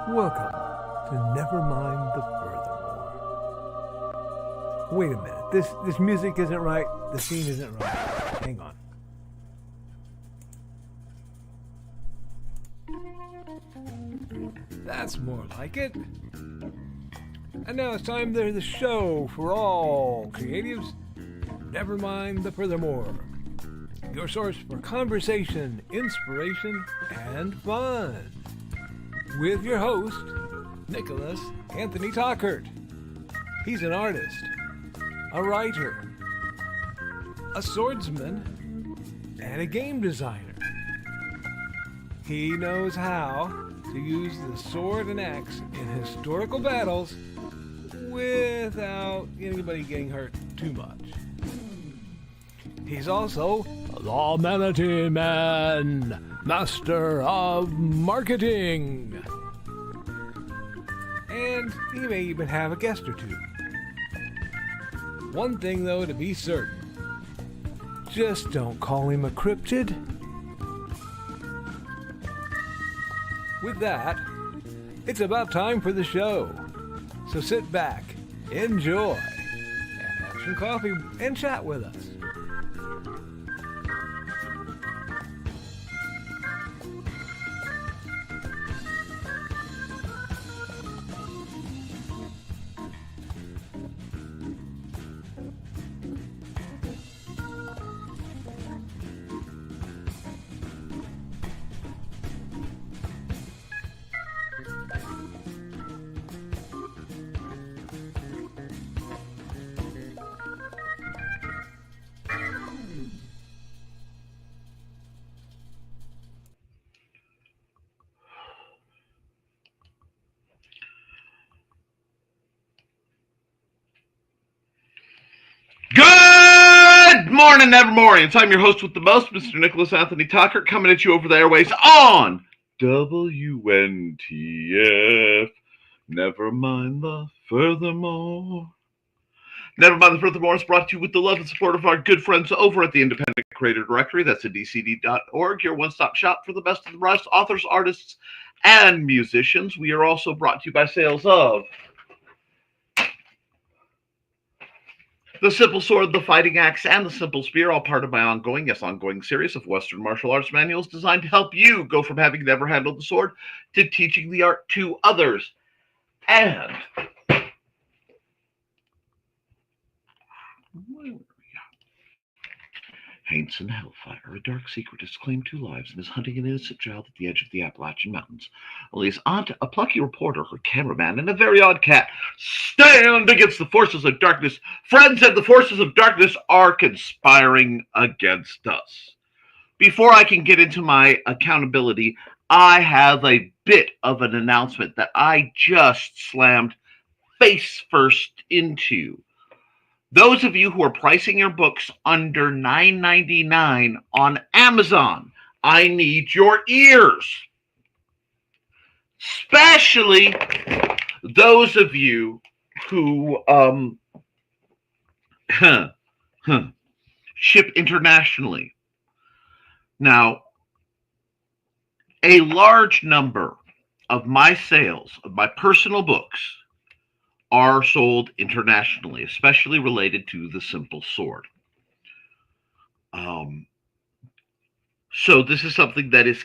Welcome to Nevermind the Furthermore. Wait a minute. This music isn't right. The scene isn't right. Hang on. That's more like it. And now it's time for the show for all creatives. Nevermind the Furthermore. Your source for conversation, inspiration, and fun. With your host, Nicholas Anthony Tockert. He's an artist, a writer, a swordsman, and a game designer. He knows how to use the sword and axe in historical battles without anybody getting hurt too much. He's also the Manatee Man, master of marketing. And he may even have a guest or two. One thing, though, to be certain. Just don't call him a cryptid. With that, it's about time for the show. So sit back, enjoy, and have some coffee and chat with us. Good morning, Nevermorians. I'm your host with the most, Mr. Nicholas Anthony Tockert, coming at you over the airways on WNTF. Never mind the furthermore. Never mind the furthermore is brought to you with the love and support of our good friends over at the Independent Creator Directory. That's at dcd.org, your one-stop shop for the best of the best authors, artists, and musicians. We are also brought to you by sales of The Simple Sword, The Fighting Axe, and The Simple Spear, all part of my ongoing series of Western martial arts manuals designed to help you go from having never handled the sword to teaching the art to others. And Haints and Hellfire, a dark secret has claimed 2 lives and is hunting an innocent child at the edge of the Appalachian Mountains. Only his aunt, a plucky reporter, her cameraman, and a very odd cat stand against the forces of darkness. Friends, and the forces of darkness are conspiring against us. Before I can get into my accountability, I have a bit of an announcement that I just slammed face first into. Those of you who are pricing your books under $9.99 on Amazon, I need your ears. Especially those of you who ship internationally. Now, a large number of my sales of my personal books are sold internationally, especially related to the Simple Sword. So this is something that is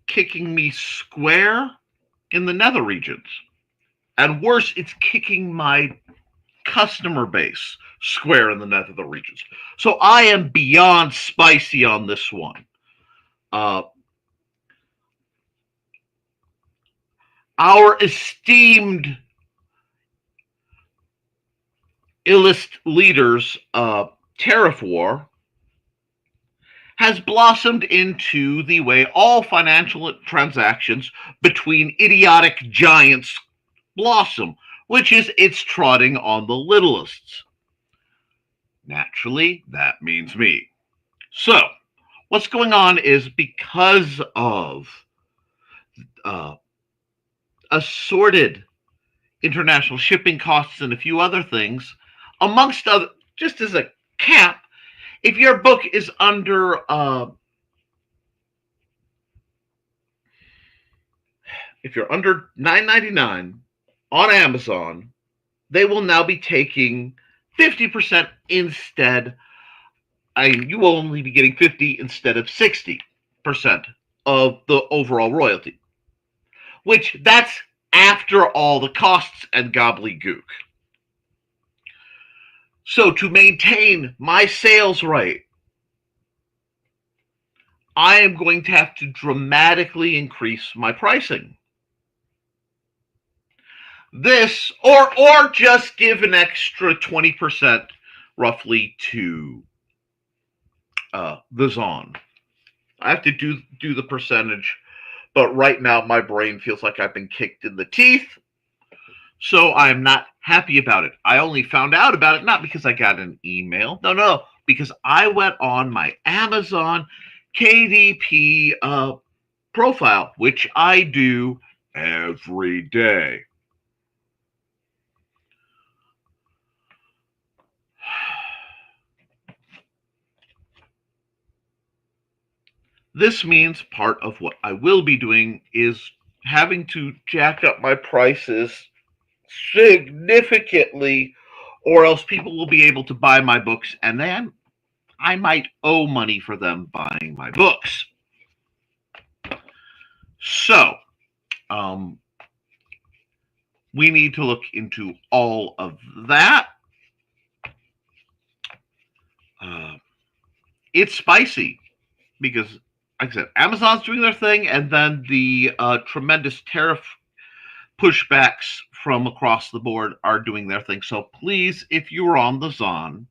kicking me square in the nether regions. And worse, it's kicking my customer base square in the nether regions. So I am beyond spicy on this one. Our esteemed illest leaders' tariff war has blossomed into the way all financial transactions between idiotic giants blossom, which is it's trotting on the littlest. Naturally, that means me. So, what's going on is because of assorted international shipping costs and a few other things, amongst other, just as a cap, if your book is under if you're under $9.99 on Amazon, they will now be taking 50% instead. You will only be getting 50 instead of 60% of the overall royalty, which that's after all the costs and gobbledygook. So to maintain my sales rate, I am going to have to dramatically increase my pricing. This, or just give an extra 20% roughly to the Zon. I have to do the percentage, but right now my brain feels like I've been kicked in the teeth, so I'm not happy about it. I only found out about it not because I got an email. No, because I went on my Amazon KDP profile, which I do every day. This means part of what I will be doing is having to jack up my prices significantly, or else people will be able to buy my books, and then I might owe money for them buying my books. So, we need to look into all of that. It's spicy because, like I said, Amazon's doing their thing, and then the tremendous tariff pushbacks from across the board are doing their thing. So please, if you're on the Zon,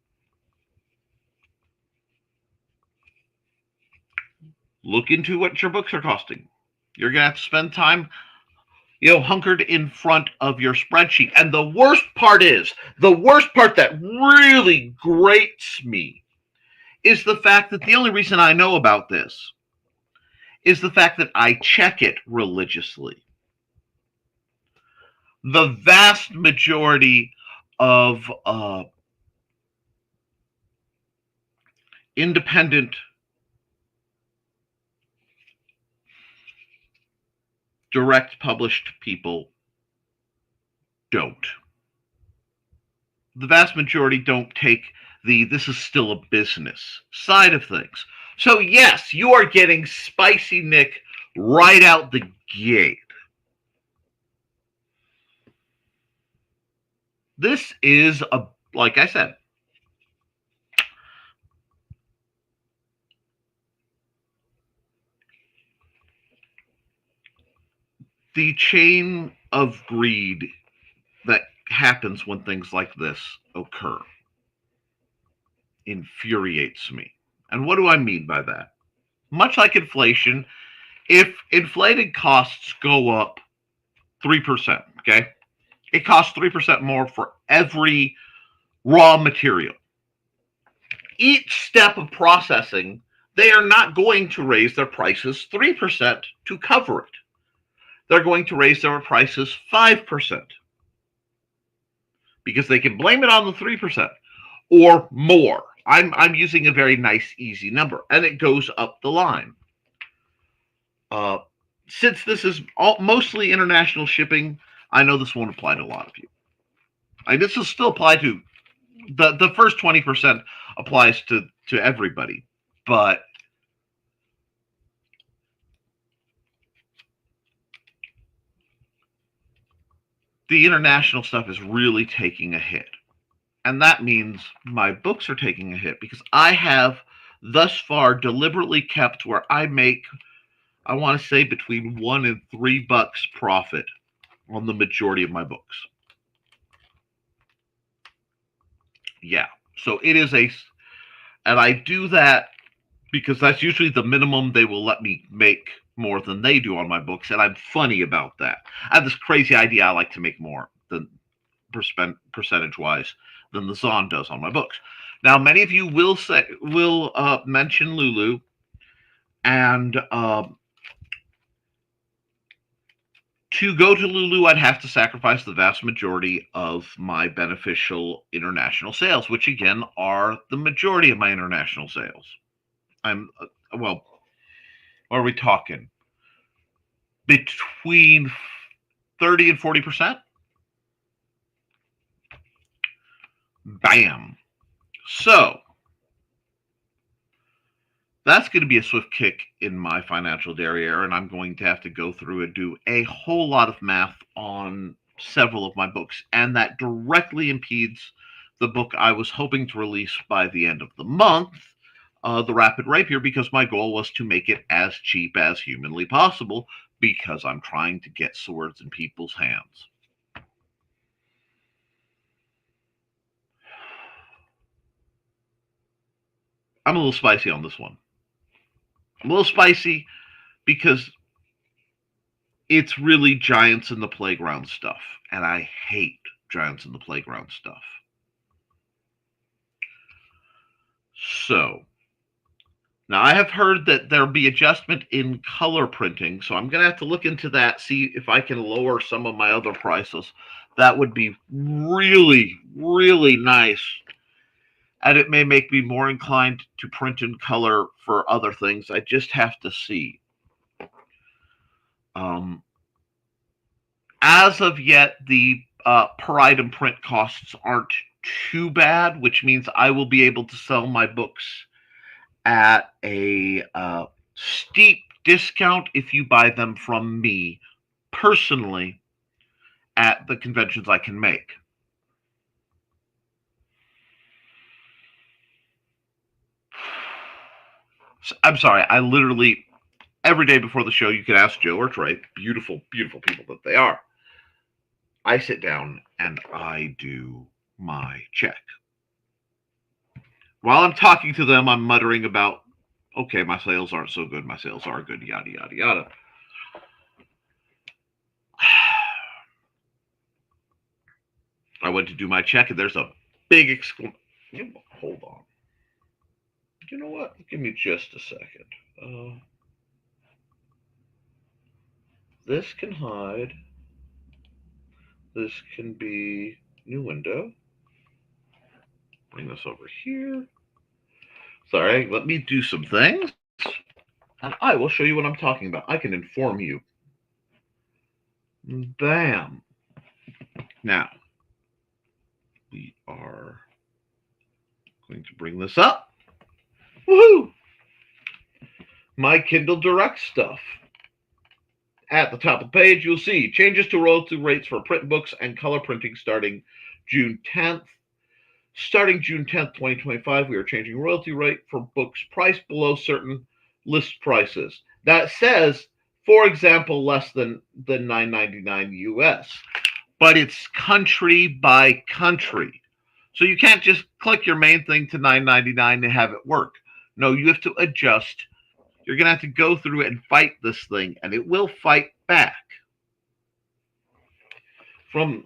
look into what your books are costing. You're going to have to spend time, hunkered in front of your spreadsheet. And the worst part that really grates me is the fact that the only reason I know about this is the fact that I check it religiously. The vast majority of independent direct published people don't. The vast majority don't take this is still a business side of things. So yes, you are getting Spicy Nick right out the gate. This is like I said, the chain of greed that happens when things like this occur infuriates me. And what do I mean by that? Much like inflation, if inflated costs go up 3%, okay, it costs 3% more for every raw material. Each step of processing, they are not going to raise their prices 3% to cover it. They're going to raise their prices 5% because they can blame it on the 3% or more. I'm using a very nice, easy number, and it goes up the line. Since this is mostly international shipping, I know this won't apply to a lot of you. This will still apply to the first 20% applies to everybody, but the international stuff is really taking a hit. And that means my books are taking a hit because I have thus far deliberately kept where I make, I want to say, between $1 and $3 profit on the majority of my books. Yeah. So it is and I do that because that's usually the minimum they will let me make more than they do on my books. And I'm funny about that. I have this crazy idea I like to make more than percentage-wise than the Zon does on my books. Now, many of you will mention Lulu, and to go to Lulu, I'd have to sacrifice the vast majority of my beneficial international sales, which again are the majority of my international sales. What are we talking? between 30 and 40%. Bam. So that's going to be a swift kick in my financial derriere, and I'm going to have to go through and do a whole lot of math on several of my books, and that directly impedes the book I was hoping to release by the end of the month, The Rapid Rapier, because my goal was to make it as cheap as humanly possible, because I'm trying to get swords in people's hands. I'm a little spicy on this one. I'm a little spicy because it's really Giants in the Playground stuff, and I hate Giants in the Playground stuff. So, now I have heard that there'll be adjustment in color printing, so I'm going to have to look into that, see if I can lower some of my other prices. That would be really, really nice. And it may make me more inclined to print in color for other things. I just have to see. As of yet, the per item print costs aren't too bad, which means I will be able to sell my books at a steep discount if you buy them from me personally at the conventions I can make. I'm sorry, I literally, every day before the show, you can ask Joe or Trey, beautiful, beautiful people that they are. I sit down and I do my check. While I'm talking to them, I'm muttering about, okay, my sales aren't so good, my sales are good, yada, yada, yada. I went to do my check, and there's a big exclamation. Hold on. You know what? Give me just a second. This can hide. This can be new window. Bring this over here. Sorry, let me do some things, and I will show you what I'm talking about. I can inform you. Bam. Now, we are going to bring this up. Woohoo! My Kindle Direct stuff. At the top of the page, you'll see changes to royalty rates for print books and color printing starting June 10th. Starting June 10th, 2025, we are changing royalty rate for books priced below certain list prices. That says, for example, less than $9.99 US, but it's country by country. So you can't just click your main thing to $9.99 and have it work. No, you have to adjust. You're going to have to go through it and fight this thing, and it will fight back. From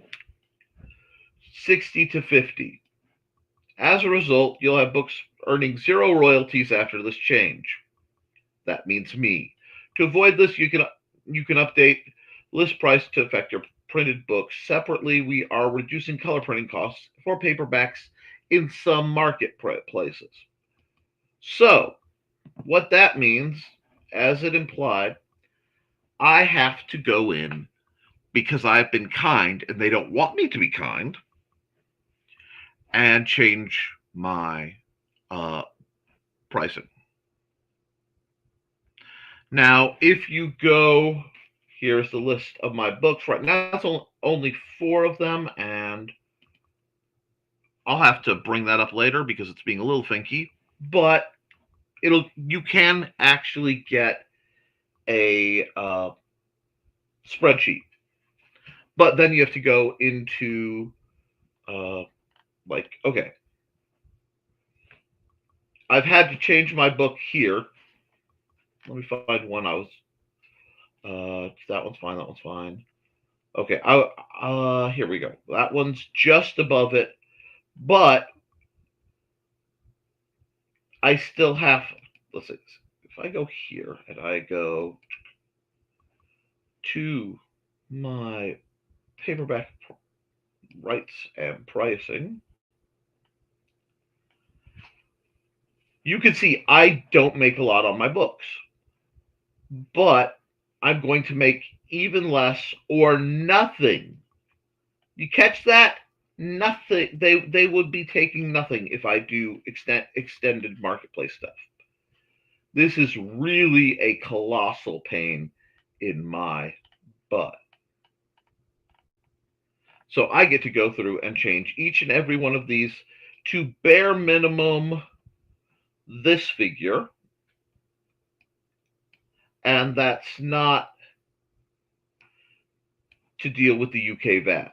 60 to 50. As a result, you'll have books earning 0 royalties after this change. That means me. To avoid this, you can update list price to affect your printed books. Separately, we are reducing color printing costs for paperbacks in some marketplaces. So, what that means, as it implied, I have to go in because I've been kind and they don't want me to be kind and change my pricing. Now, if you go, here's the list of my books. Right now, it's only 4 of them, and I'll have to bring that up later because it's being a little finky. But you can actually get a spreadsheet, but then you have to go into okay, I've had to change my book here. Let me find one. That one's fine. That one's fine. Okay. Here we go. That one's just above it, but I still have. Let's see. If I go here and I go to my paperback rights and pricing, you can see I don't make a lot on my books, but I'm going to make even less or nothing. You catch that? Nothing. They would be taking nothing if I do extended marketplace stuff. This is really a colossal pain in my butt. So I get to go through and change each and every one of these to bare minimum this figure. And that's not to deal with the UK VAT.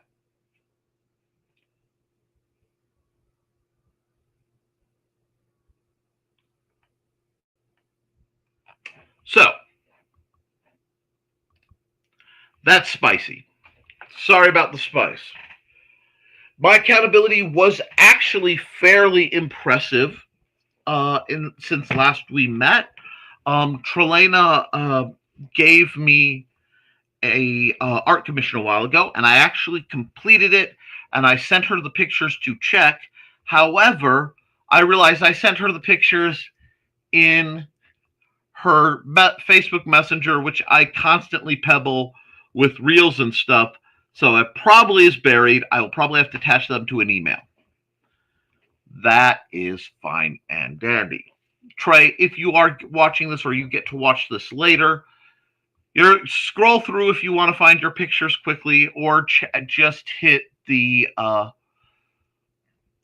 So that's spicy. Sorry about the spice. My accountability was actually fairly impressive since last we met. Trelena gave me a art commission a while ago, and I actually completed it, and I sent her the pictures to check. However, I realized I sent her the pictures in her Facebook Messenger, which I constantly pebble with reels and stuff. So it probably is buried. I will probably have to attach them to an email. That is fine and dandy. Trey, if you are watching this or you get to watch this later, you scroll through if you want to find your pictures quickly, or just hit the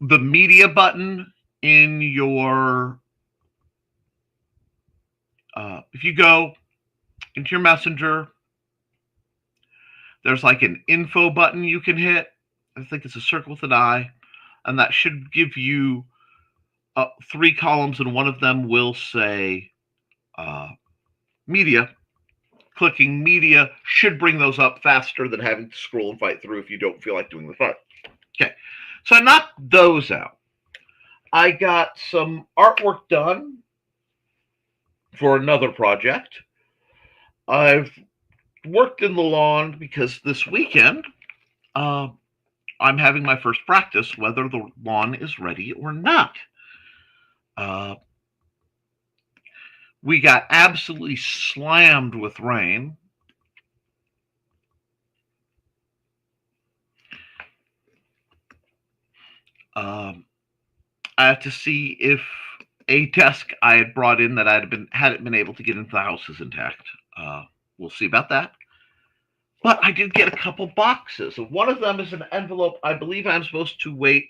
media button in your. If you go into your messenger, there's like an info button you can hit. I think it's a circle with an eye, and that should give you 3 columns, and one of them will say media. Clicking media should bring those up faster than having to scroll and fight through if you don't feel like doing the fight. Okay, so I knocked those out. I got some artwork done for another project. I've worked in the lawn because this weekend I'm having my first practice whether the lawn is ready or not. We got absolutely slammed with rain. I have to see if a desk I had brought in that hadn't been able to get into the house is intact. We'll see about that. But I did get a couple boxes. One of them is an envelope. I believe I'm supposed to wait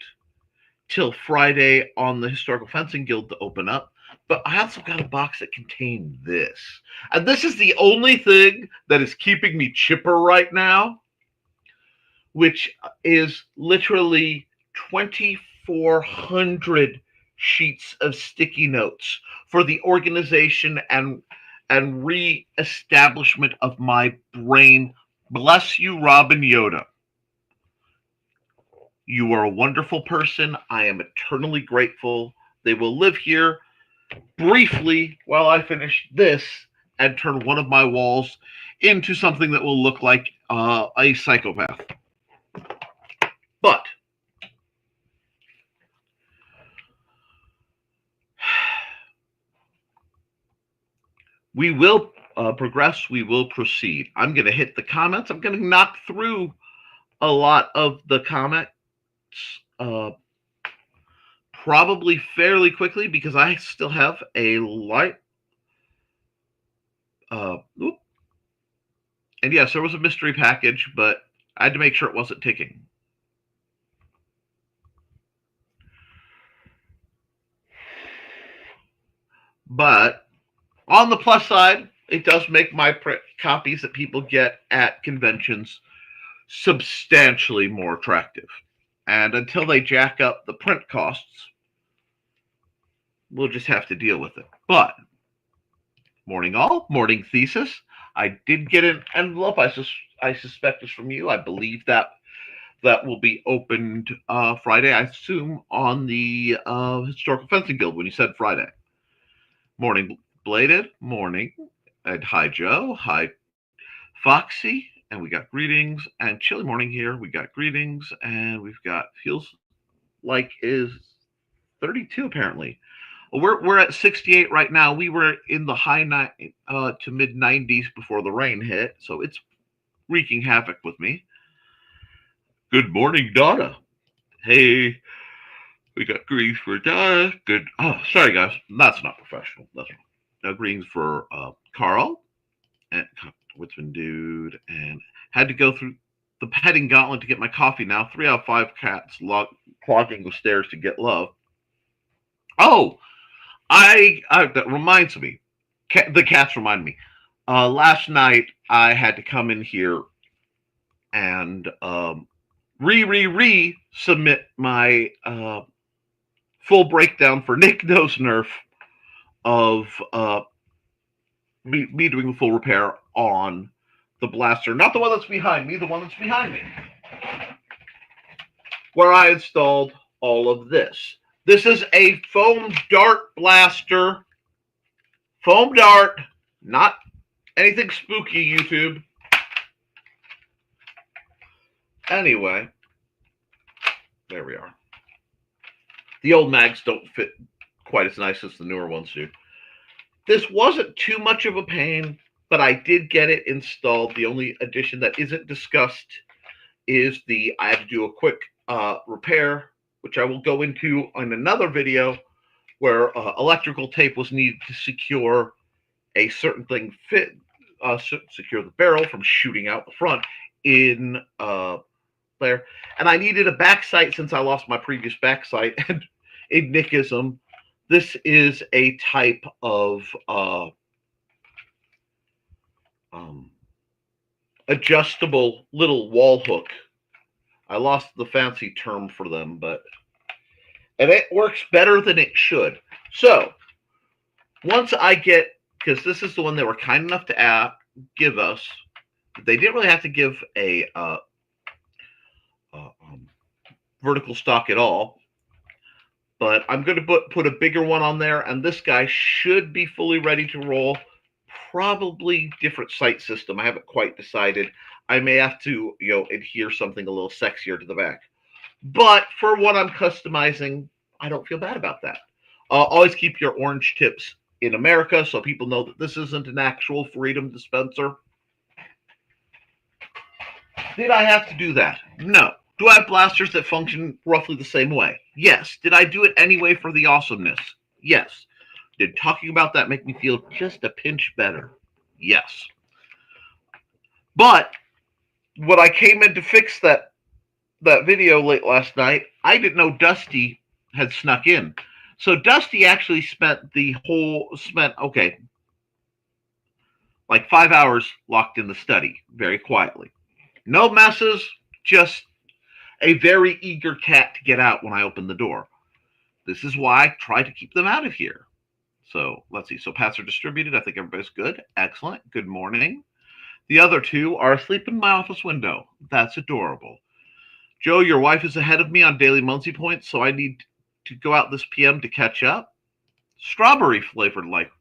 till Friday on the Historical Fencing Guild to open up. But I also got a box that contained this. And this is the only thing that is keeping me chipper right now, which is literally 2,400 sheets of sticky notes for the organization and re-establishment of my brain. Bless you, Robin Yoda. You are a wonderful person. I am eternally grateful. They will live here briefly while I finish this and turn one of my walls into something that will look like a psychopath. But we will progress. We will proceed. I'm going to hit the comments. I'm going to knock through a lot of the comments probably fairly quickly because I still have a light. And yes, there was a mystery package, but I had to make sure it wasn't ticking. But on the plus side, it does make my print copies that people get at conventions substantially more attractive. And until they jack up the print costs, we'll just have to deal with it. But morning all, morning thesis. I did get an envelope. I suspect it's from you. I believe that will be opened Friday, I assume, on the Historical Fencing Guild when you said Friday. Morning, Bladed. Morning. And hi, Joe. Hi, Foxy. And we got greetings. And Chilly Morning here. We got greetings. And we've got feels like is 32 apparently. We're at 68 right now. We were in the high to mid 90s before the rain hit, so it's wreaking havoc with me. Good morning, Donna. Hey, we got greens for Donna. Good. Oh, sorry, guys. That's not professional. That's wrong. Greens for Carl. And Woodsman Dude. And had to go through the petting gauntlet to get my coffee now. 3 out of 5 cats clogging the stairs to get love. Oh, that reminds me. The cats remind me. Last night, I had to come in here and submit my full breakdown for Nick Knows Nerf of me doing the full repair on the blaster. Not the one that's behind me, the one that's behind me. Where I installed all of this. This is a foam dart blaster. Foam dart, not anything spooky, YouTube. Anyway, there we are. The old mags don't fit quite as nice as the newer ones do. This wasn't too much of a pain, but I did get it installed. The only addition that isn't discussed is I had to do a quick repair, which I will go into in another video, where electrical tape was needed to secure a certain thing, secure the barrel from shooting out the front in there. And I needed a back sight since I lost my previous back sight. And in Nickism, this is a type of adjustable little wall hook. I lost the fancy term for them, and it works better than it should. So once I get, because this is the one they were kind enough to give us, they didn't really have to give a vertical stock at all, but I'm going to put a bigger one on there, and this guy should be fully ready to roll. Probably different sight system. I haven't quite decided. I may have to, adhere something a little sexier to the back. But for what I'm customizing, I don't feel bad about that. Always keep your orange tips in America so people know that this isn't an actual Freedom dispenser. Did I have to do that? No. Do I have blasters that function roughly the same way? Yes. Did I do it anyway for the awesomeness? Yes. Did talking about that make me feel just a pinch better? Yes. But when I came in to fix that video late last night, I didn't know Dusty had snuck in. So Dusty actually spent like 5 hours locked in the study, very quietly. No messes, just a very eager cat to get out when I open the door. This is why I try to keep them out of here. So let's see. So pats are distributed. I think everybody's good. Excellent. Good morning. The other two are asleep in my office window. That's adorable. Joe, your wife is ahead of me on daily Muncie points, so I need to go out this PM to catch up. Strawberry flavored life.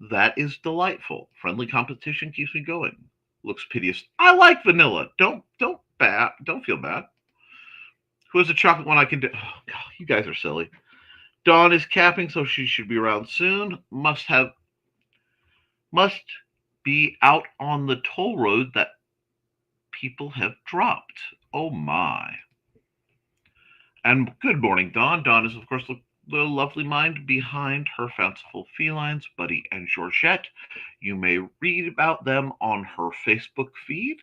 That is delightful. Friendly competition keeps me going. Looks piteous. I like vanilla. Don't feel bad. Who has a chocolate one I can do? Oh, God, you guys are silly. Dawn is capping, so she should be around soon. Must be out on the toll road that people have dropped. Oh my. And good morning, Dawn. Dawn is, of course, the lovely mind behind her fanciful felines, Buddy and Georgette. You may read about them on her Facebook feed.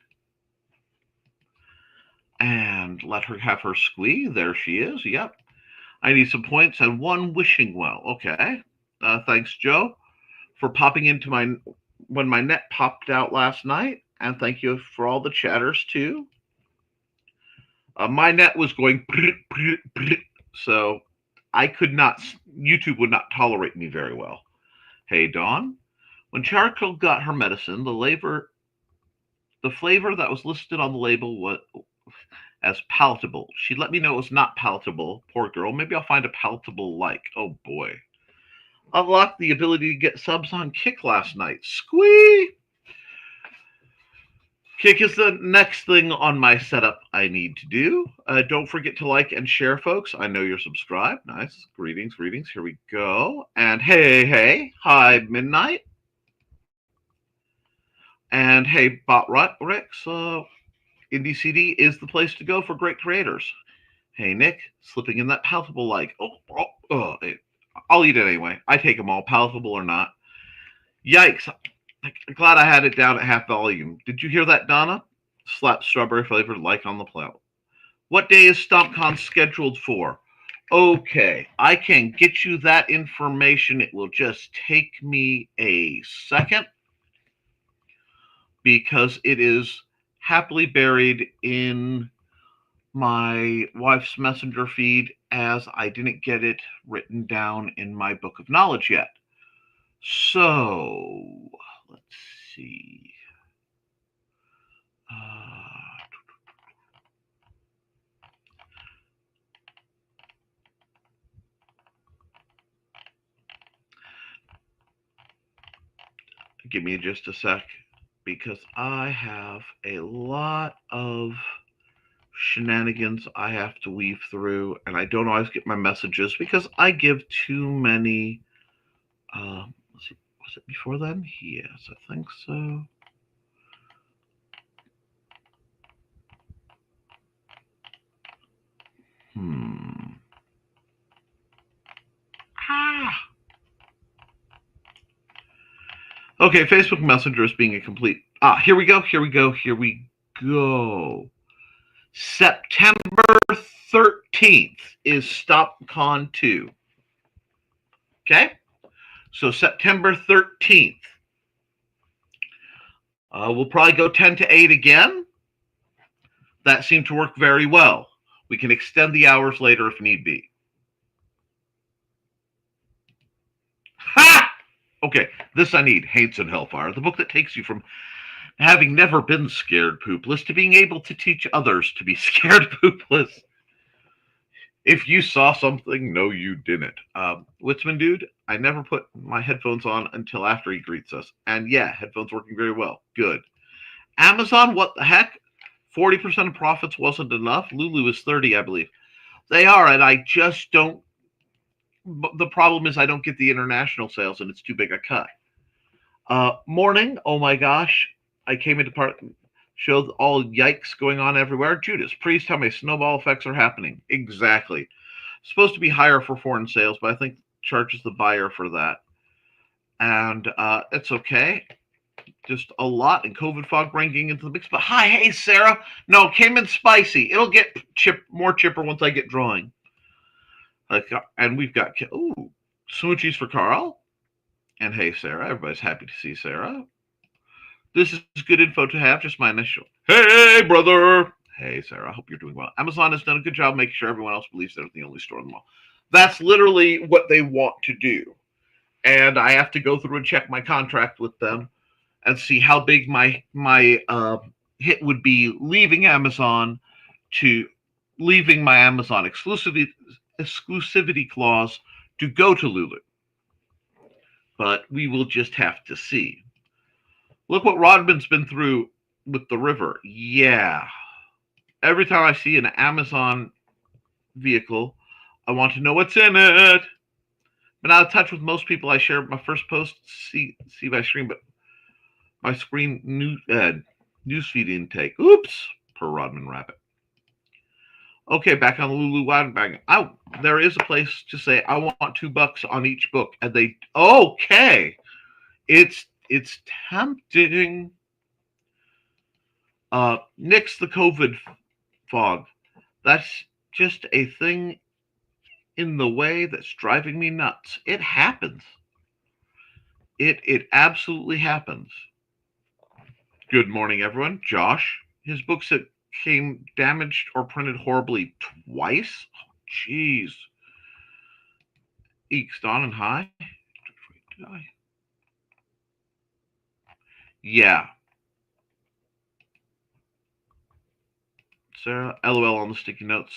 And let her have her squee. There she is. Yep. I need some points and one wishing well. Okay. Thanks, Joe, for popping into when my net popped out last night. And thank you for all the chatters, too. My net was going so I could not, YouTube would not tolerate me very well. Hey, Dawn. When Charcoal got her medicine, the flavor that was listed on the label was as palatable. She let me know it was not palatable. Poor girl. Maybe I'll find a palatable like. Oh, boy. Unlocked the ability to get subs on Kick last night. Squee! Kick is the next thing on my setup I need to do. Don't forget to like and share, folks. I know you're subscribed. Nice. Greetings, greetings. Here we go. And hey, hi, Midnight. And hey, Bot Rex. Indie CD is the place to go for great creators. Hey, Nick, slipping in that palatable like. I'll eat it anyway. I take them all, palatable or not. Yikes. I'm glad I had it down at half volume. Did you hear that, Donna? Slap strawberry flavored like on the plate. What day is StompCon scheduled for? Okay, I can get you that information. It will just take me a second because it is happily buried in my wife's messenger feed as I didn't get it written down in my book of knowledge yet. So, let's see. Give me just a sec because I have a lot of shenanigans I have to weave through, and I don't always get my messages because I give too many. Let's see, was it before then? Yes, I think so. Okay, Facebook Messenger is being a complete. Here we go. September 13th is StopCon 2. Okay? So September 13th. We'll probably go 10 to 8 again. That seemed to work very well. We can extend the hours later if need be. Ha! Okay, this I need. Hates and Hellfire, the book that takes you from having never been scared poopless to being able to teach others to be scared poopless. If you saw something, no, you didn't. Witzman dude, I never put my headphones on until after he greets us. And yeah, headphones working very well. Good. Amazon, what the heck? 40% of profits wasn't enough. Lulu is 30, I believe. They are, and I just don't. The problem is I don't get the international sales, and it's too big a cut. Morning, oh my gosh. I came into part, showed all yikes going on everywhere. Judas, please tell me snowball effects are happening. Exactly. Supposed to be higher for foreign sales, but I think charges the buyer for that. And it's okay. Just a lot, and COVID fog bringing into the mix. But hi, hey, Sarah. No, came in spicy. It'll get more chipper once I get drawing. And we've got smoochies for Carl. And hey, Sarah. Everybody's happy to see Sarah. This is good info to have. Just my initial. Hey, brother. Hey, Sarah. I hope you're doing well. Amazon has done a good job making sure everyone else believes they're the only store in the mall. That's literally what they want to do. And I have to go through and check my contract with them and see how big my hit would be leaving Amazon to leaving my Amazon exclusivity clause to go to Lulu. But we will just have to see. Look what Rodman's been through with the river. Yeah. Every time I see an Amazon vehicle, I want to know what's in it. Been out of touch with most people. I share my first post, see my screen, but my screen newsfeed intake. Oops, per Rodman Rabbit. Okay, back on the Lulu Wagon. There is a place to say I want $2 on each book, and they okay. It's tempting. Nix the COVID fog. That's just a thing in the way that's driving me nuts. It happens. It absolutely happens. Good morning, everyone. Josh, his books that came damaged or printed horribly twice. Oh, jeez. Eeks, Don, and hi. Yeah. Sarah, LOL on the sticky notes.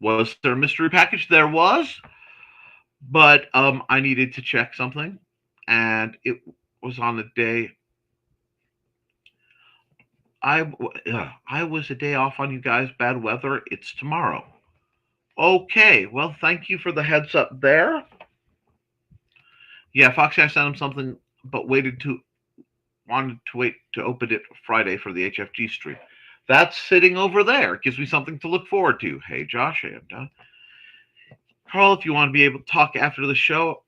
Was there a mystery package? There was, but I needed to check something, and it was on the day. I was a day off on you guys. Bad weather. It's tomorrow. Okay. Well, thank you for the heads up there. Yeah, Foxy, I sent him something, but wanted to wait to open it Friday for the HFG stream. That's sitting over there. It gives me something to look forward to. Hey, Josh and Carl, if you want to be able to talk after the show,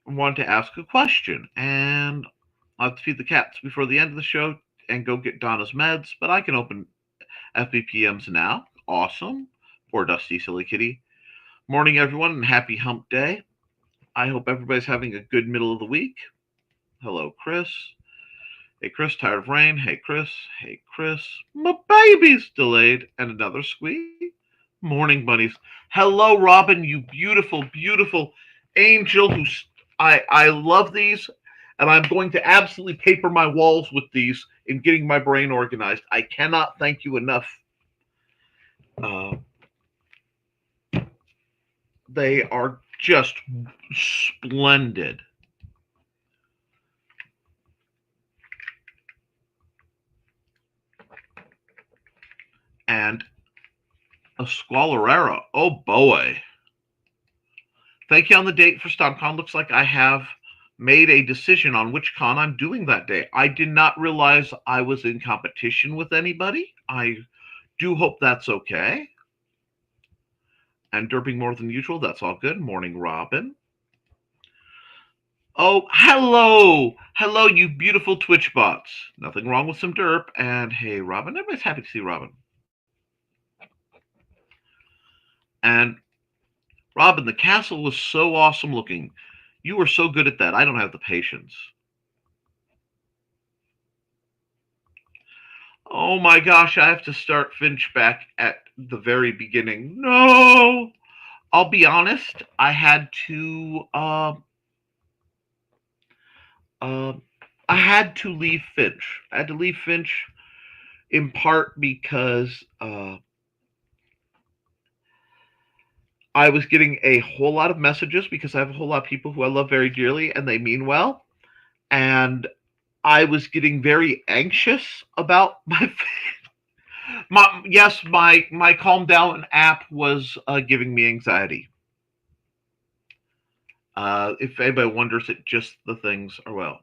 I want to ask a question, and I'll have to feed the cats before the end of the show and go get Donna's meds, but I can open FBPMs now. Awesome. Poor Dusty, silly kitty. Morning, everyone, and happy hump day. I hope everybody's having a good middle of the week. Hello, Chris. Hey, Chris, tired of rain? Hey, Chris. Hey, Chris. My baby's delayed. And another squeak. Morning, bunnies. Hello, Robin, you beautiful, beautiful angel. I love these, and I'm going to absolutely paper my walls with these in getting my brain organized. I cannot thank you enough. They are just splendid. And a Squalarera. Oh boy. Thank you on the date for StompCon. Looks like I have made a decision on which con I'm doing that day. I did not realize I was in competition with anybody. I do hope that's okay. And derping more than usual. That's all good. Morning, Robin. Oh, hello. Hello, you beautiful Twitch bots. Nothing wrong with some derp. And hey, Robin. Everybody's happy to see Robin. And Robin, the castle was so awesome looking. You were so good at that. I don't have the patience. Oh my gosh, I have to start Finch back at the very beginning. No! I'll be honest, I had to leave Finch. I had to leave Finch in part because I was getting a whole lot of messages because I have a whole lot of people who I love very dearly and they mean well. And I was getting very anxious about my Calm Down app was giving me anxiety. If anybody wonders, it just the things are well.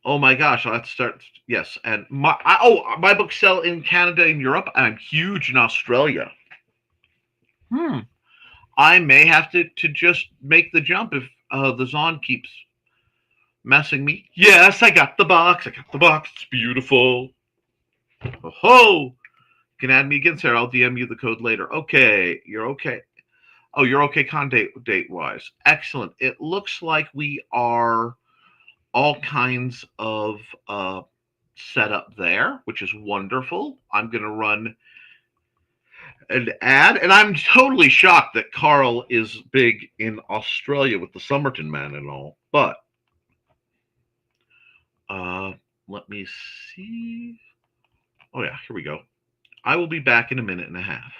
Oh my gosh, I'll have to start. Yes, and my books sell in Canada and Europe, and I'm huge in Australia. I may have to just make the jump if the Zon keeps messing me. Yes, I got the box. It's beautiful. Oh, you can add me again, Sarah. I'll DM you the code later. Okay, you're okay. Oh, you're okay con date wise. Excellent. It looks like we are all kinds of set up there, which is wonderful. I'm going to run an ad, and I'm totally shocked that Carl is big in Australia with the Somerton Man and all, but let me see. Oh yeah, here we go. I will be back in a minute and a half.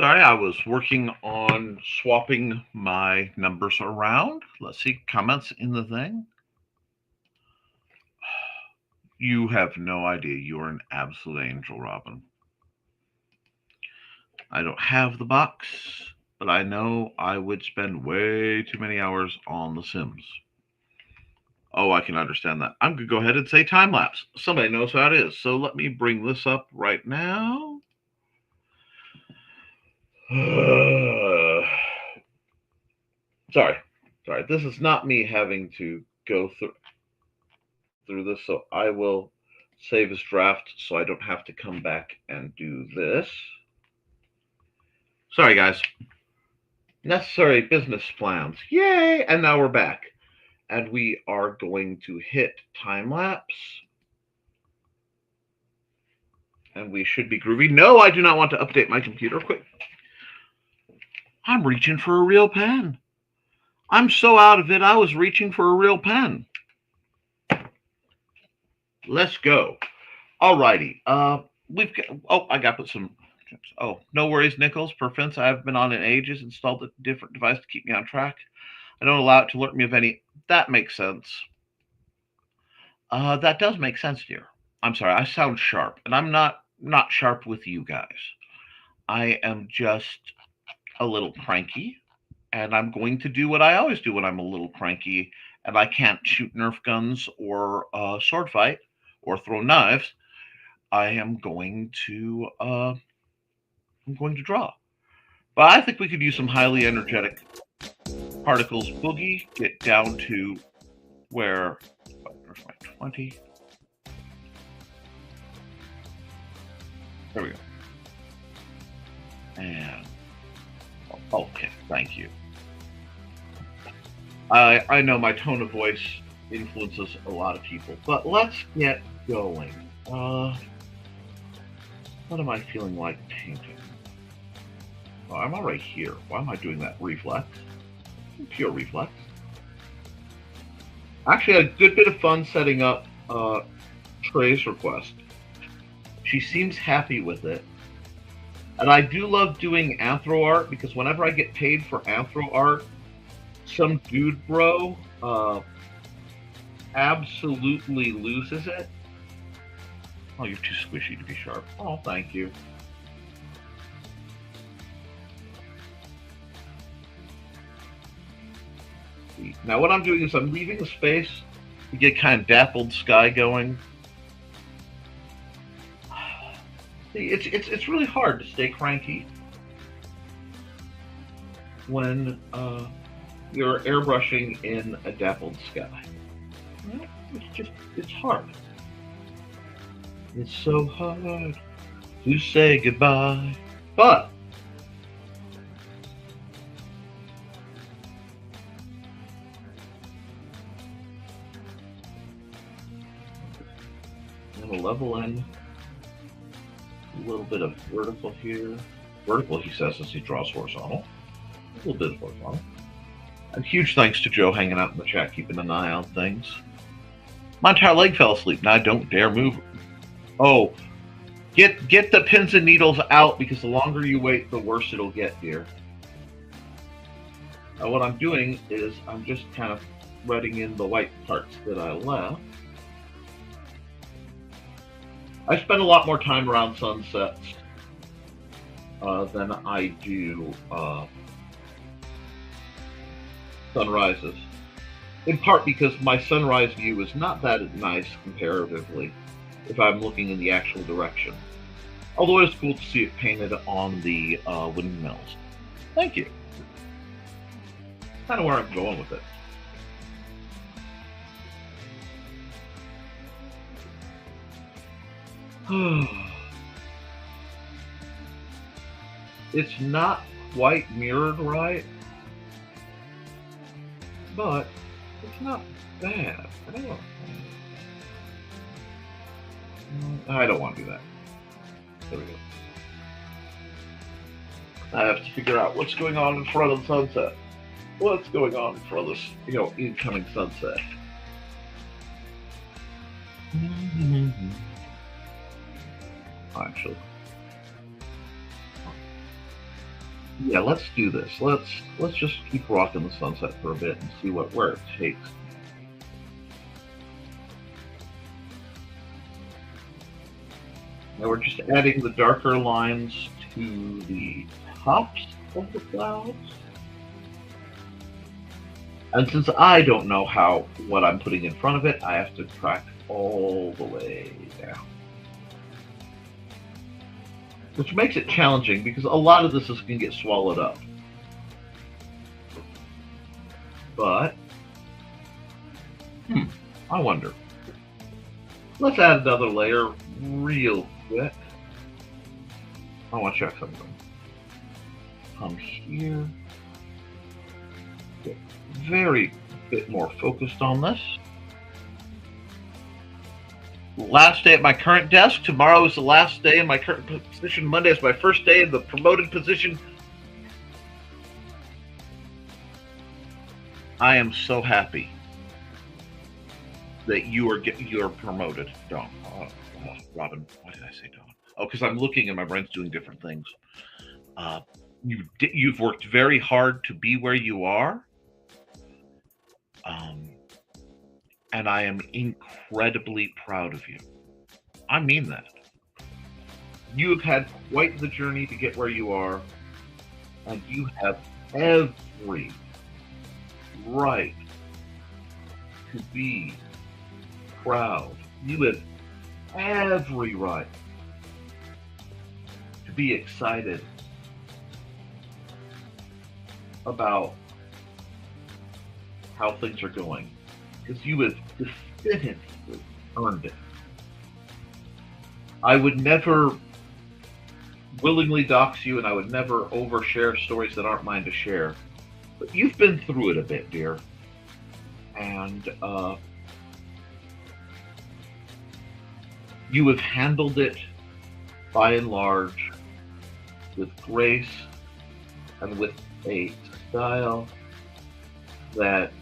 Sorry, I was working on swapping my numbers around. Let's see, comments in the thing. You have no idea. You're an absolute angel, Robin. I don't have the box, but I know I would spend way too many hours on The Sims. Oh, I can understand that. I'm going to go ahead and say time lapse. Somebody knows how it is. So let me bring this up right now. Sorry. This is not me having to go through this, so I will save as draft so I don't have to come back and do this. Sorry, guys. Necessary business plans. Yay! And now we're back. And we are going to hit time lapse. And we should be groovy. No, I do not want to update my computer. Quick. I'm reaching for a real pen. I'm so out of it, I was reaching for a real pen. Let's go. Alrighty. We've got, I got to put some. Oh, no worries, Nichols. Per fence, I have been on in ages. Installed a different device to keep me on track. I don't allow it to alert me of any. That makes sense. That does make sense, dear. I'm sorry. I sound sharp, and I'm not sharp with you guys. I am just a little cranky, and I'm going to do what I always do when I'm a little cranky, and I can't shoot Nerf guns or sword fight or throw knives. I am going to draw. But I think we could use some highly energetic particles. Boogie, get down to where, where's my 20? There we go. And, okay, thank you. I know my tone of voice influences a lot of people, but let's get going. What am I feeling like painting? Oh, I'm already here. Why am I doing that? Reflex. Pure reflex. Actually, I had a good bit of fun setting up Trey's request. She seems happy with it. And I do love doing anthro art because whenever I get paid for anthro art, some dude bro absolutely loses it. Oh, you're too squishy to be sharp. Oh, thank you. Now what I'm doing is I'm leaving a space to get kind of dappled sky going. See, it's really hard to stay cranky when you're airbrushing in a dappled sky. Well, it's hard. It's so hard to say goodbye, but I'm gonna level in a little bit of vertical here. Vertical, he says, as he draws horizontal. A little bit of horizontal. And huge thanks to Joe hanging out in the chat, keeping an eye on things. My entire leg fell asleep. Now I don't dare move. Oh, get the pins and needles out because the longer you wait, the worse it'll get, dear. Now what I'm doing is I'm just kind of threading in the white parts that I left. I spend a lot more time around sunsets than I do sunrises. In part because my sunrise view is not that nice comparatively if I'm looking in the actual direction. Although it's cool to see it painted on the windmills. Thank you. Kind of where I'm going with it. It's not quite mirrored right, but it's not bad. I don't want to do that. There we go. I have to figure out what's going on in front of the sunset. What's going on in front of this, incoming sunset. Actually, Yeah, let's do this. Let's just keep rocking the sunset for a bit and see where it takes. Now we're just adding the darker lines to the tops of the clouds. And since I don't know what I'm putting in front of it, I have to track all the way down. Which makes it challenging because a lot of this is going to get swallowed up. But, I wonder. Let's add another layer real quick. I want to check something. Come here. Get very bit more focused on this. Last day at my current desk. Tomorrow is the last day in my current position. Monday is my first day in the promoted position. I am so happy that you are promoted, Dawn. Robin, why did I say Dawn? Oh, because I'm looking and my brain's doing different things. You've worked very hard to be where you are. And I am incredibly proud of you. I mean that. You have had quite the journey to get where you are, and you have every right to be proud. You have every right to be excited about how things are going, because you have definitively earned it. I would never willingly dox you, and I would never overshare stories that aren't mine to share. But you've been through it a bit, dear. And you have handled it, by and large, with grace and with a style that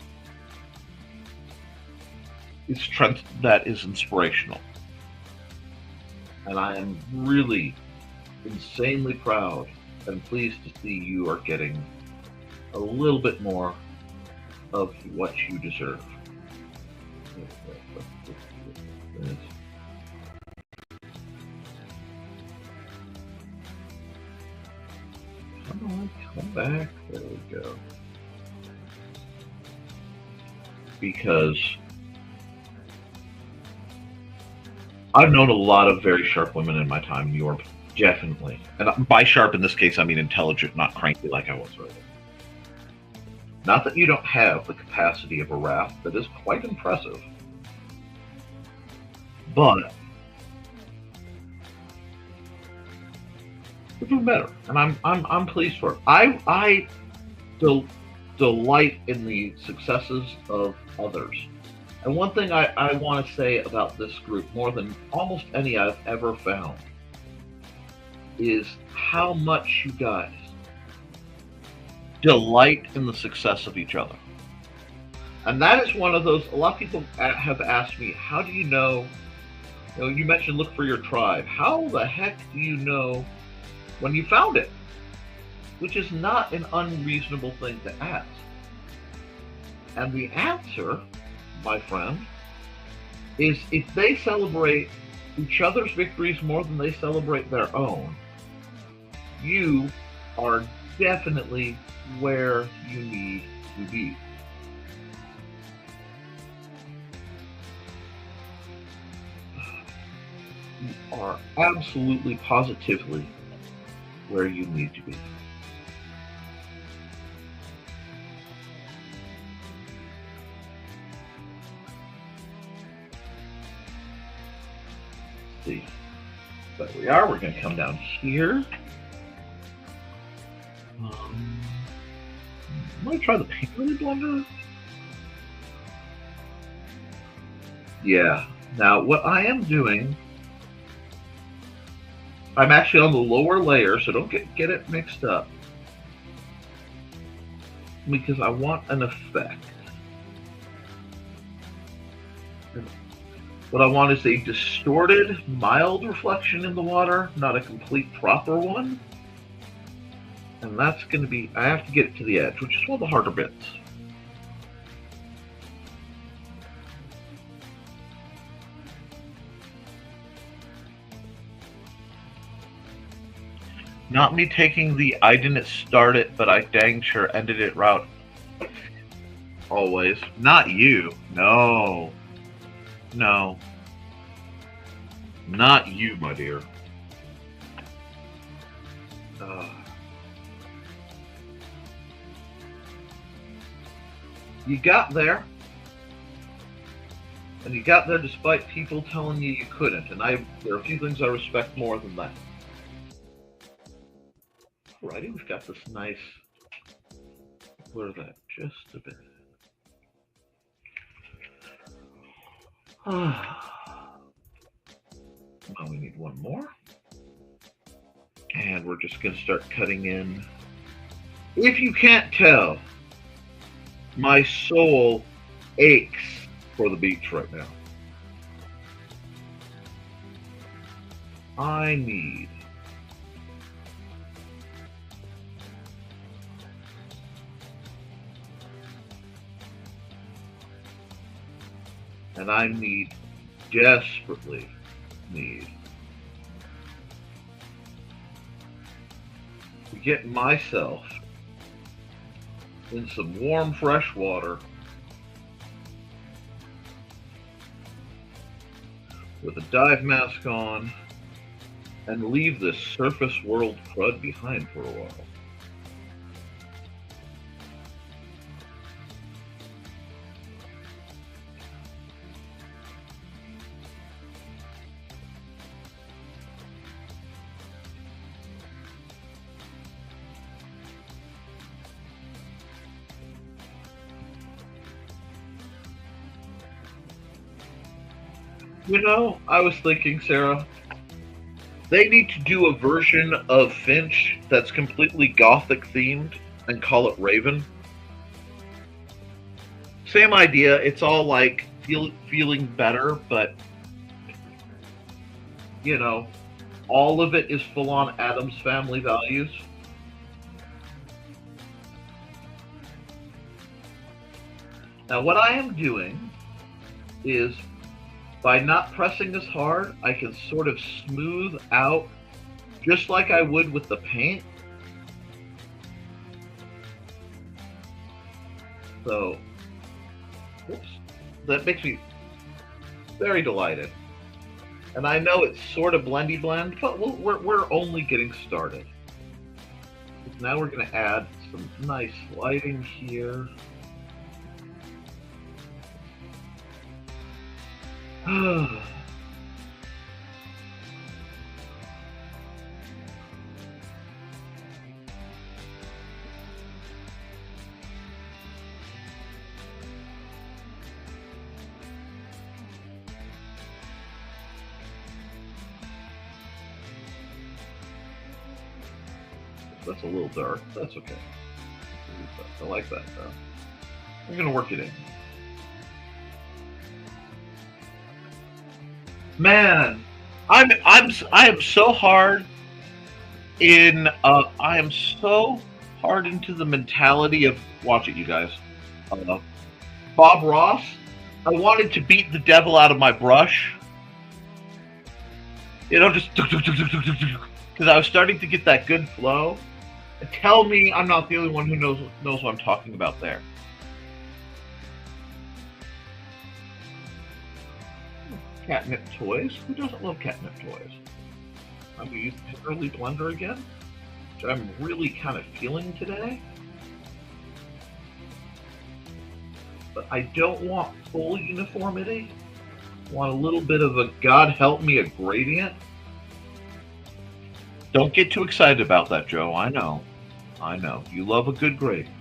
is inspirational. And I am really insanely proud and pleased to see you are getting a little bit more of what you deserve. Come on, come back. There we go. Because I've known a lot of very sharp women in my time. You are definitely, and by sharp in this case, I mean intelligent, not cranky like I was earlier. Not that you don't have the capacity of a raft that is quite impressive, but you're doing better, and I'm pleased for it. I delight in the successes of others. And one thing I want to say about this group, more than almost any I've ever found, is how much you guys delight in the success of each other. And that is one of those, a lot of people have asked me, how do you know, you mentioned look for your tribe. How the heck do you know when you found it? Which is not an unreasonable thing to ask. And the answer, my friend, is if they celebrate each other's victories more than they celebrate their own, you are definitely where you need to be. You are absolutely, positively where you need to be. See, there we are. We're going to come down here. I'm going to try the paint blender. Yeah. Now, what I am doing, I'm actually on the lower layer, so don't get it mixed up, because I want an effect. What I want is a distorted, mild reflection in the water, not a complete proper one. And that's going to be, I have to get it to the edge, which is one of the harder bits. Not me taking the I didn't start it, but I dang sure ended it route. Always. Not you. No. No. Not you, my dear. You got there. And you got there despite people telling you you couldn't. And there are a few things I respect more than that. Alrighty, we've got this nice, blur that just a bit. Now we need one more. And we're just going to start cutting in. If you can't tell, my soul aches for the beach right now. I need and I desperately need to get myself in some warm, fresh water with a dive mask on and leave this surface world crud behind for a while. You know, I was thinking, Sarah, they need to do a version of Finch that's completely gothic themed and call it Raven. Same idea. It's all like feeling better, but you know, all of it is full on Addams Family values. Now, what I am doing is, by not pressing as hard, I can sort of smooth out, just like I would with the paint. So, whoops, that makes me very delighted. And I know it's sort of blendy blend, but we're only getting started. Now we're going to add some nice lighting here. That's a little dark. That's okay. I like that though. I'm gonna work it in. Man, I am so hard in I am so hard into the mentality of, watch it, you guys. Bob Ross. I wanted to beat the devil out of my brush. You know, just because I was starting to get that good flow. Tell me I'm not the only one who knows what I'm talking about there. Catnip toys? Who doesn't love catnip toys? I'm going to use the early blender again, which I'm really kind of feeling today. But I don't want full uniformity. I want a little bit of a, God help me, a gradient. Don't get too excited about that, Joe. I know. You love a good gradient.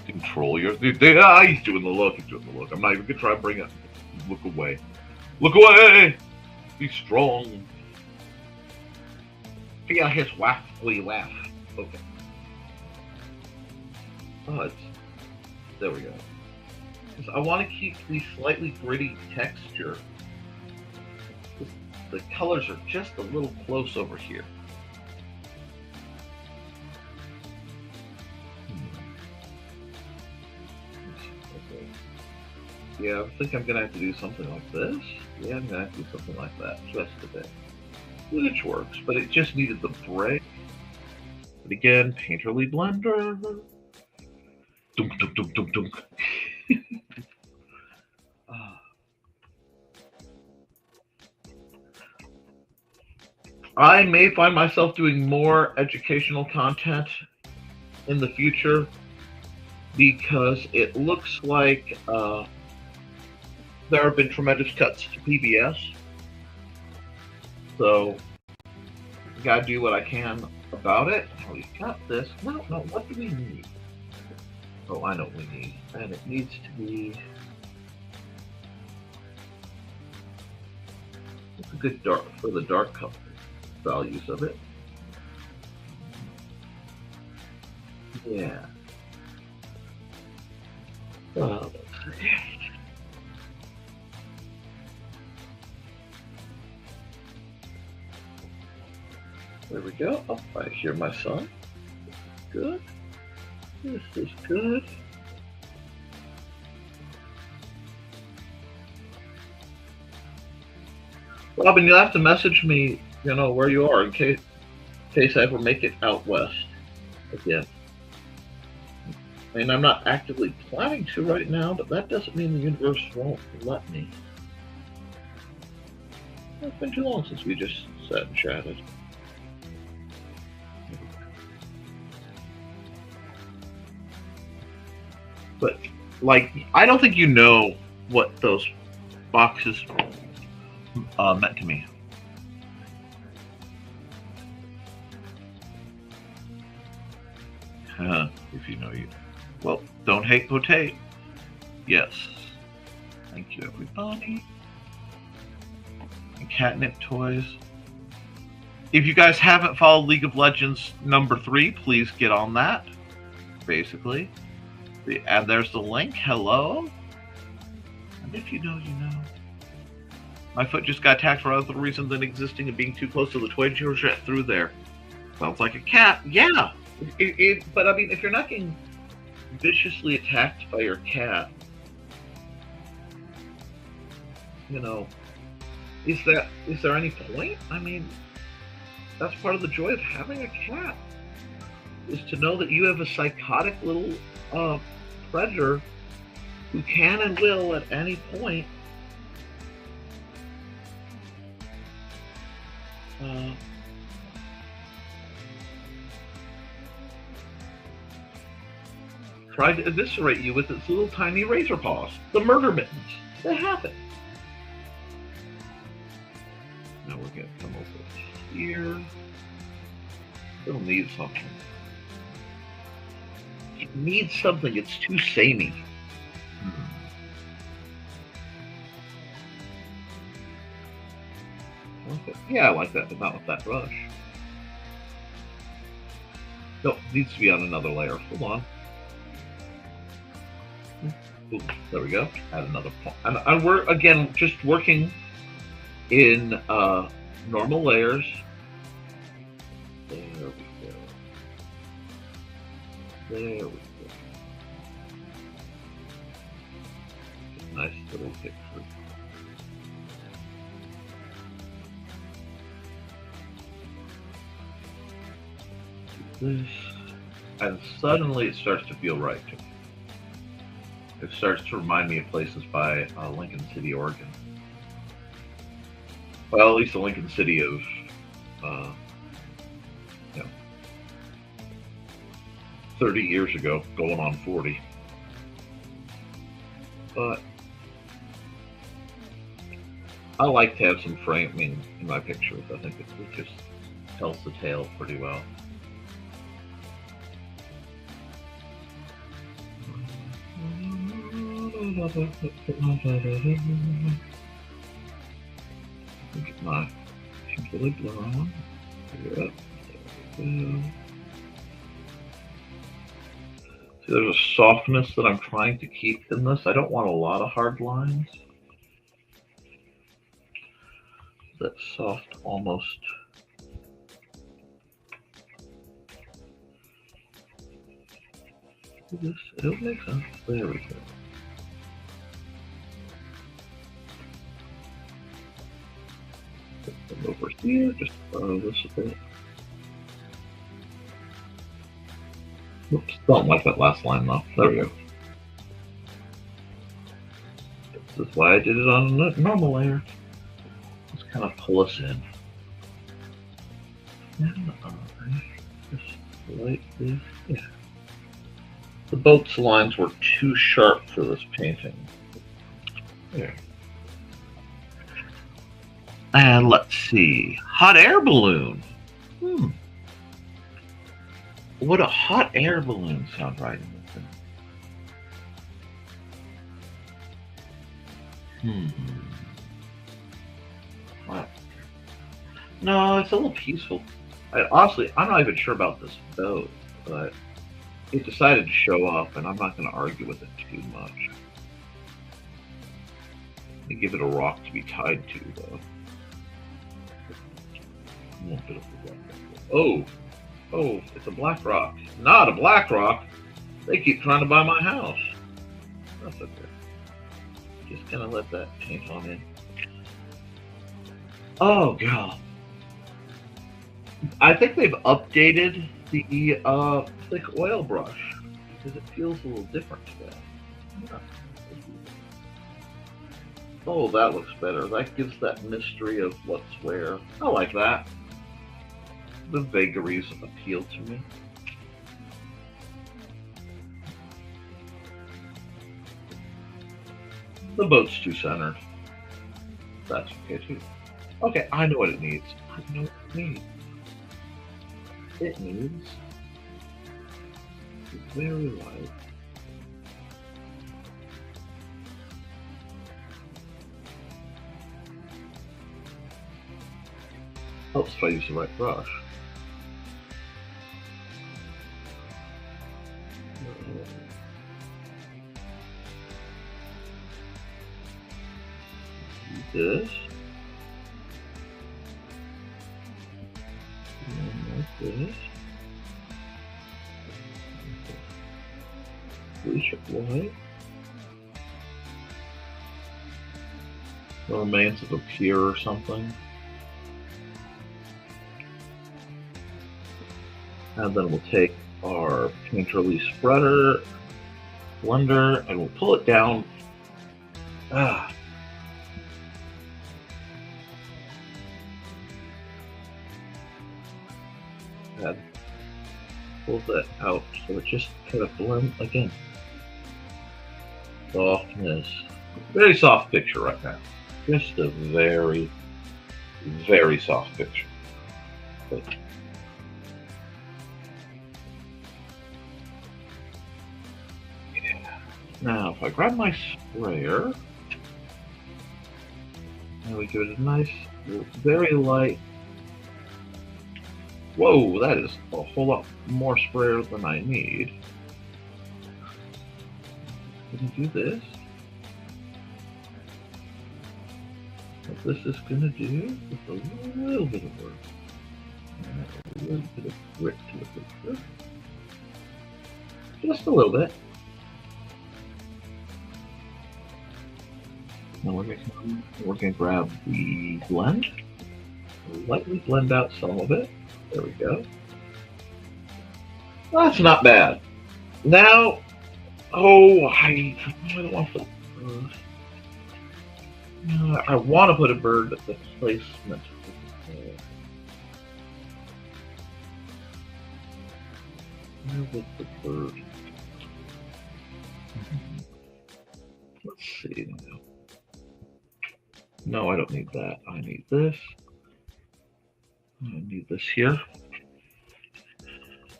Control your... he's doing the look. I'm not even going to try to bring it. Look away. Look away! Be strong. Feel his waff while you laugh. Okay. Oh, there we go. I want to keep the slightly gritty texture. The colors are just a little close over here. Yeah, I think I'm gonna have to do something like this. Yeah, I'm gonna have to do something like that just a bit. Which works, but it just needed the break. But again, painterly blender. Dunk, dunk, dunk, dunk, dunk. I may find myself doing more educational content in the future because it looks like there have been tremendous cuts to PBS. So, gotta do what I can about it. Oh, we got this. No, what do we need? Oh, I know what we need. And it needs to be... It's a good dark for the dark color values of it. Yeah. Let's see. There we go. Oh, I hear my son. Good. This is good. Robin, you'll have to message me, where you are in case I ever make it out west again. I mean, I'm not actively planning to right now, but that doesn't mean the universe won't let me. It's been too long since we just sat and chatted. But, I don't think you know what those boxes meant to me. If you know you. Well, don't hate potate. Yes. Thank you, everybody. And catnip toys. If you guys haven't followed League of Legends #3, please get on that. Basically. And there's the link. Hello. And if you know, you know. My foot just got attacked for other reason than existing and being too close to the toy dealership through there. Sounds like a cat. Yeah. But I mean, if you're not getting viciously attacked by your cat, is there any point? I mean, that's part of the joy of having a cat, is to know that you have a psychotic little predator who can and will at any point try to eviscerate you with its little tiny razor paws. The murder mittens. They happen. Now we're going to come over here. It'll need something. It needs something. It's too samey. Yeah, I like that, but not with that brush. No, it needs to be on another layer. Hold on. Ooh, there we go. Add another point. And we're, again, just working in normal layers. There we go. There we go. Nice little picture. This, and suddenly it starts to feel right to me. It starts to remind me of places by Lincoln City, Oregon. Well, at least the Lincoln City of, 30 years ago, going on 40. But I like to have some framing in my pictures. I think it just tells the tale pretty well. Get my completely blur on. Yep. See, there's a softness that I'm trying to keep in this. I don't want a lot of hard lines. That soft almost. It'll make sense. There we go. over here, just borrow this a bit. Oops, don't like that last line though. There we go. This is why I did it on a normal layer. Let's kind of pull us in. And just slightly, yeah. The boat's lines were too sharp for this painting. There. And let's see. Hot air balloon. Would a hot air balloon sound right in this thing? What? No, it's a little peaceful. Honestly, I'm not even sure about this boat, but it decided to show up, and I'm not going to argue with it too much. I give it a rock to be tied to, though. Oh, it's a black rock. Not a black rock. They keep trying to buy my house. That's okay. Just gonna let that paint on in. Oh god. I think they've updated the thick oil brush because it feels a little different today. Yeah. Oh, that looks better. That gives that mystery of what's where. I like that. The vagaries appeal to me. The boat's too centered. That's okay too. Okay, I know what it needs. I know what it needs. It needs very light. Helps if I use the right brush. This. And like this. Bleach it white. The remains of a pier or something. And then we'll take our painterly spreader, blender, and we'll pull it down. And pull that out so it just kind of blends again. Softness. Very soft picture right now. Just a very, very soft picture. But now, if I grab my sprayer, and we give it a nice, very light. Whoa, that is a whole lot more sprayer than I need. Can you do this? What this is going to do is a little bit of work. A little bit of grit to the picture. Just a little bit. Now we're going to grab the blend, lightly blend out some of it. There we go. That's not bad. Now, I don't want to put. I want to put a bird at the placement. Where was the bird? Let's see now. No, I don't need that. I need this. I need this here.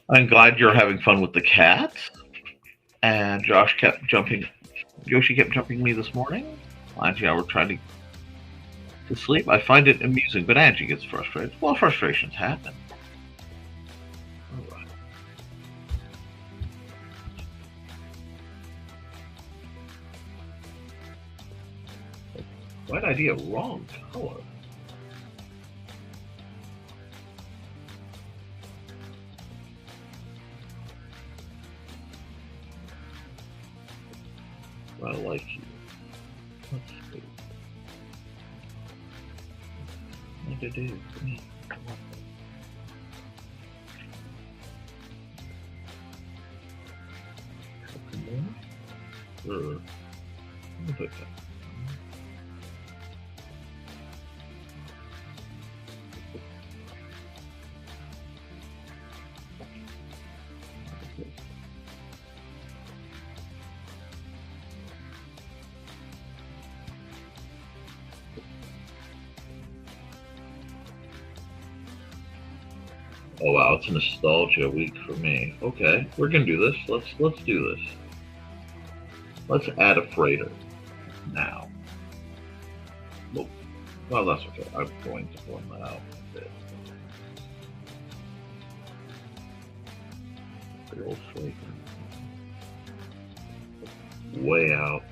I'm glad you're having fun with the cats. And Yoshi kept jumping me this morning. Angie and I were trying to sleep. I find it amusing, but Angie gets frustrated. Well, frustrations happen. All right. Right idea, wrong color. I like you. Let's see. Like trying to do? Sure. I'll take that. Oh wow, it's a nostalgia week for me. Okay, we're gonna do this. Let's do this. Let's add a freighter now. Well, that's okay. I'm going to form that out a bit. Big old freighter. Way out.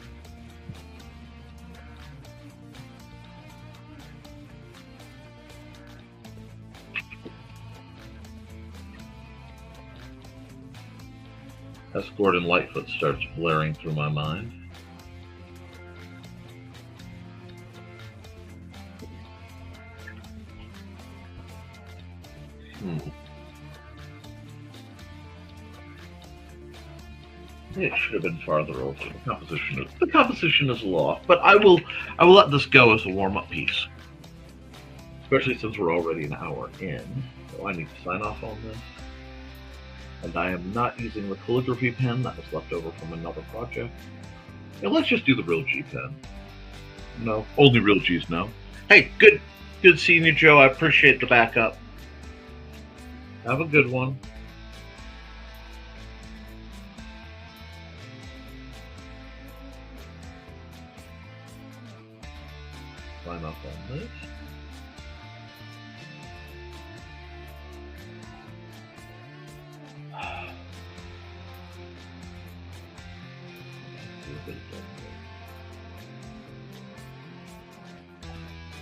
As Gordon Lightfoot starts blaring through my mind. It should have been farther over. The composition is aloft, but I will let this go as a warm-up piece. Especially since we're already an hour in. So I need to sign off on this. And I am not using the calligraphy pen that was left over from another project. Now let's just do the real G pen. No, only real G's no. Hey, good seeing you, Joe. I appreciate the backup. Have a good one. Sign off on this.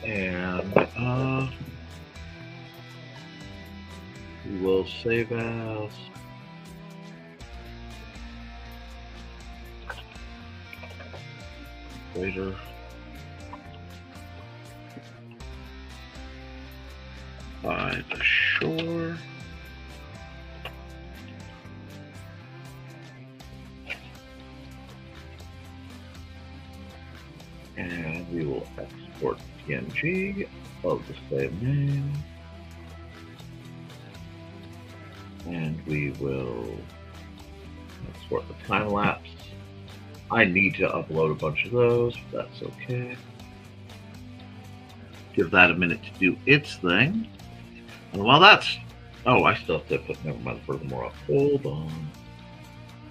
And we will save as later. By the shore. And we will export PNG of the same name. And we will export the time lapse. I need to upload a bunch of those, but that's okay. Give that a minute to do its thing. And while that's... Oh, I still have to put Nevermind the Furthermore up. Hold on.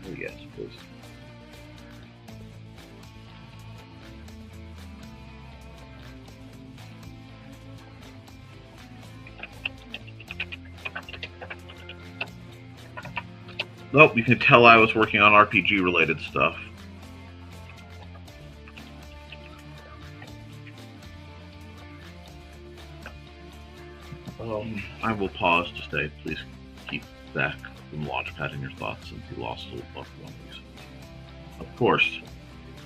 Oh, yes, please. Nope, you can tell I was working on RPG-related stuff. I will pause to say, please keep Zach from launchpadding your thoughts since he lost a loved one recently. Of course,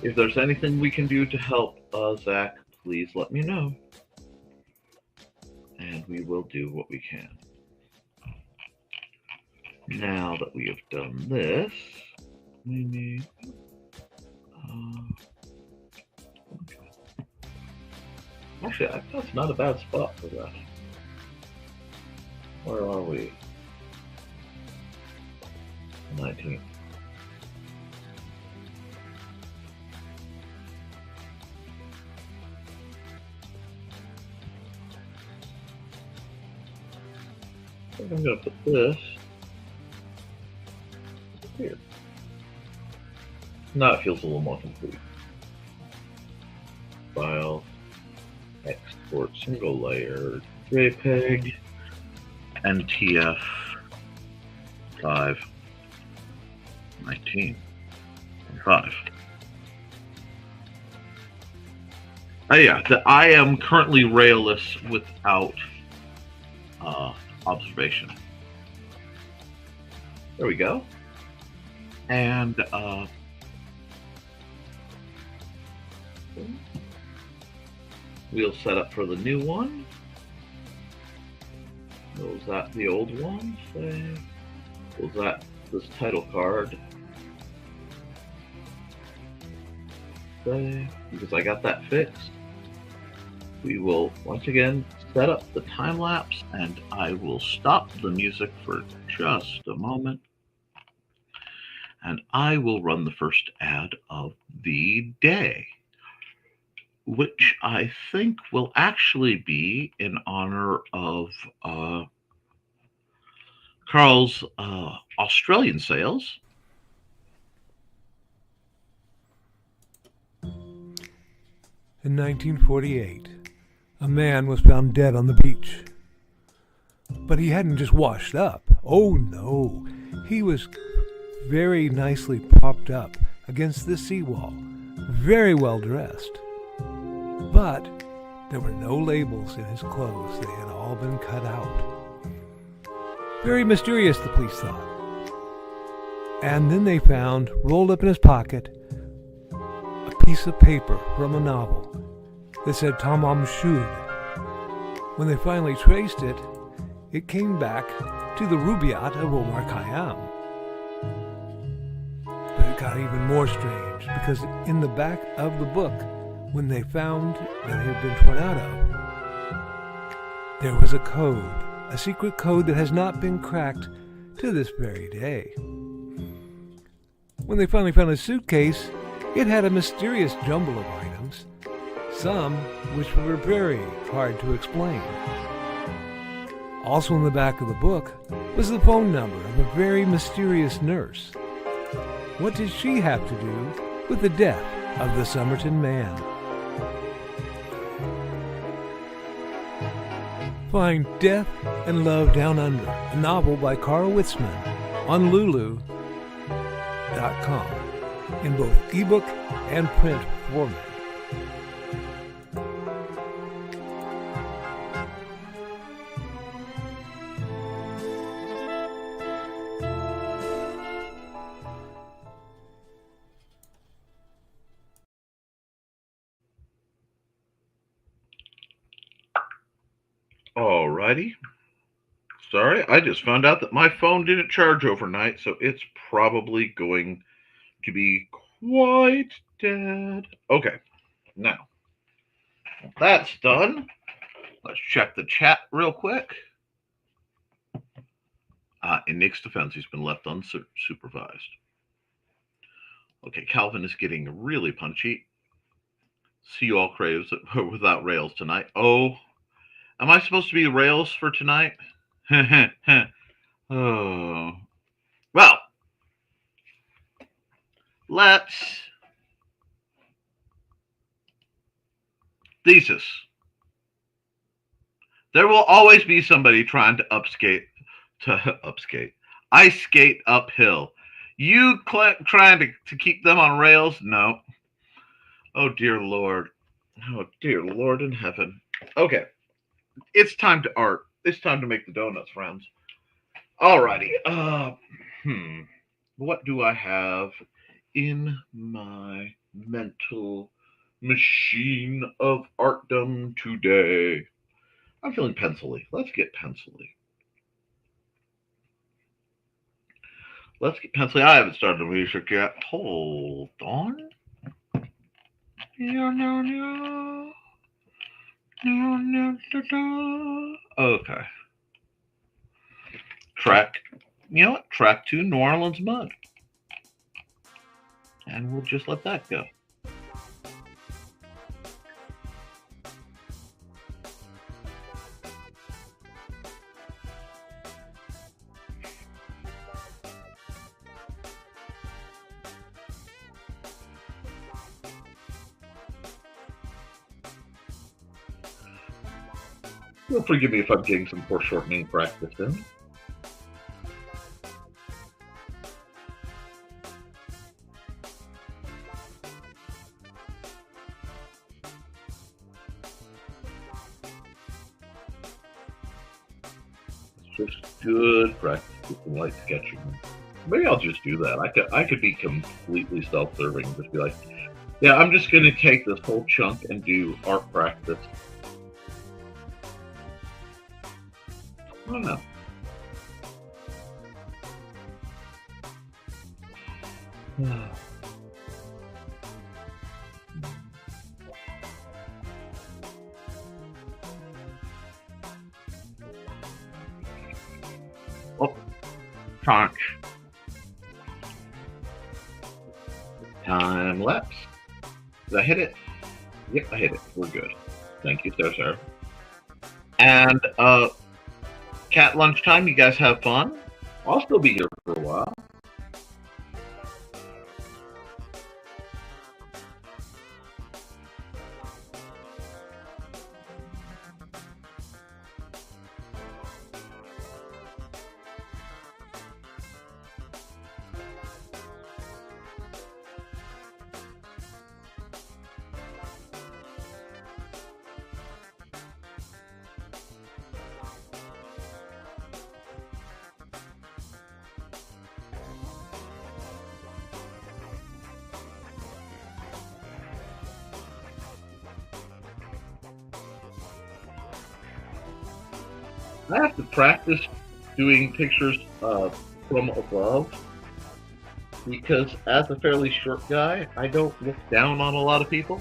if there's anything we can do to help Zach, please let me know. And we will do what we can. Now that we have done this, we need... Actually, that's not a bad spot for that. Where are we? 19. I think I'm going to put this here. Now it feels a little more complete. File, export single layer, JPEG, NTF 5, 19, and 5. Yeah, I am currently railless without observation. There we go. And we'll set up for the new one. Was that the old one? Was that this title card? Because I got that fixed. We will once again set up the time lapse, and I will stop the music for just a moment. And I will run the first ad of the day, which I think will actually be in honor of Carl's Australian sales. In 1948, a man was found dead on the beach. But he hadn't just washed up. Oh no, he was very nicely propped up against the seawall, very well dressed. But there were no labels in his clothes. They had all been cut out. Very mysterious, the police thought. And then they found, rolled up in his pocket, a piece of paper from a novel that said Tamam Shud. When they finally traced it, it came back to the Rubaiyat of Omar Khayyam. But it got even more strange, because in the back of the book, when they found that it had been torn out of, there was a code, a secret code that has not been cracked to this very day. When they finally found his suitcase, it had a mysterious jumble of items, some which were very hard to explain. Also in the back of the book was the phone number of a very mysterious nurse. What did she have to do with the death of the Somerton man? Find Death and Love Down Under, a novel by Carl Witzman, on Lulu.com, in both ebook and print format. Alrighty. Sorry, I just found out that my phone didn't charge overnight, so it's probably going to be quite dead. Okay, now that's done. Let's check the chat real quick. In Nick's defense, he's been left unsupervised. Okay, Calvin is getting really punchy. See you all craves without rails tonight. Oh, am I supposed to be rails for tonight? Oh. Well, let's thesis. There will always be somebody trying to ice skate uphill. You trying to keep them on rails? No. Oh dear Lord. Oh dear Lord in heaven. Okay. It's time to art. It's time to make the donuts, friends. Alrighty. What do I have in my mental machine of artdom today? I'm feeling pencil-y. Let's get pencil-y. I haven't started the music yet. Hold on. Okay. Track 2, New Orleans Mud. And we'll just let that go. Well, forgive me if I'm getting some foreshortening practice in. It's just good practice with some light sketching. Maybe I'll just do that. I could be completely self-serving and just be like, yeah, I'm just going to take this whole chunk and do art practice. don't know. Oh, conch. Time lapse. Did I hit it? Yep, I hit it. We're good. Thank you, sir. And cat lunchtime. You guys have fun. I'll still be here for a while. I have to practice doing pictures from above because as a fairly short guy, I don't look down on a lot of people.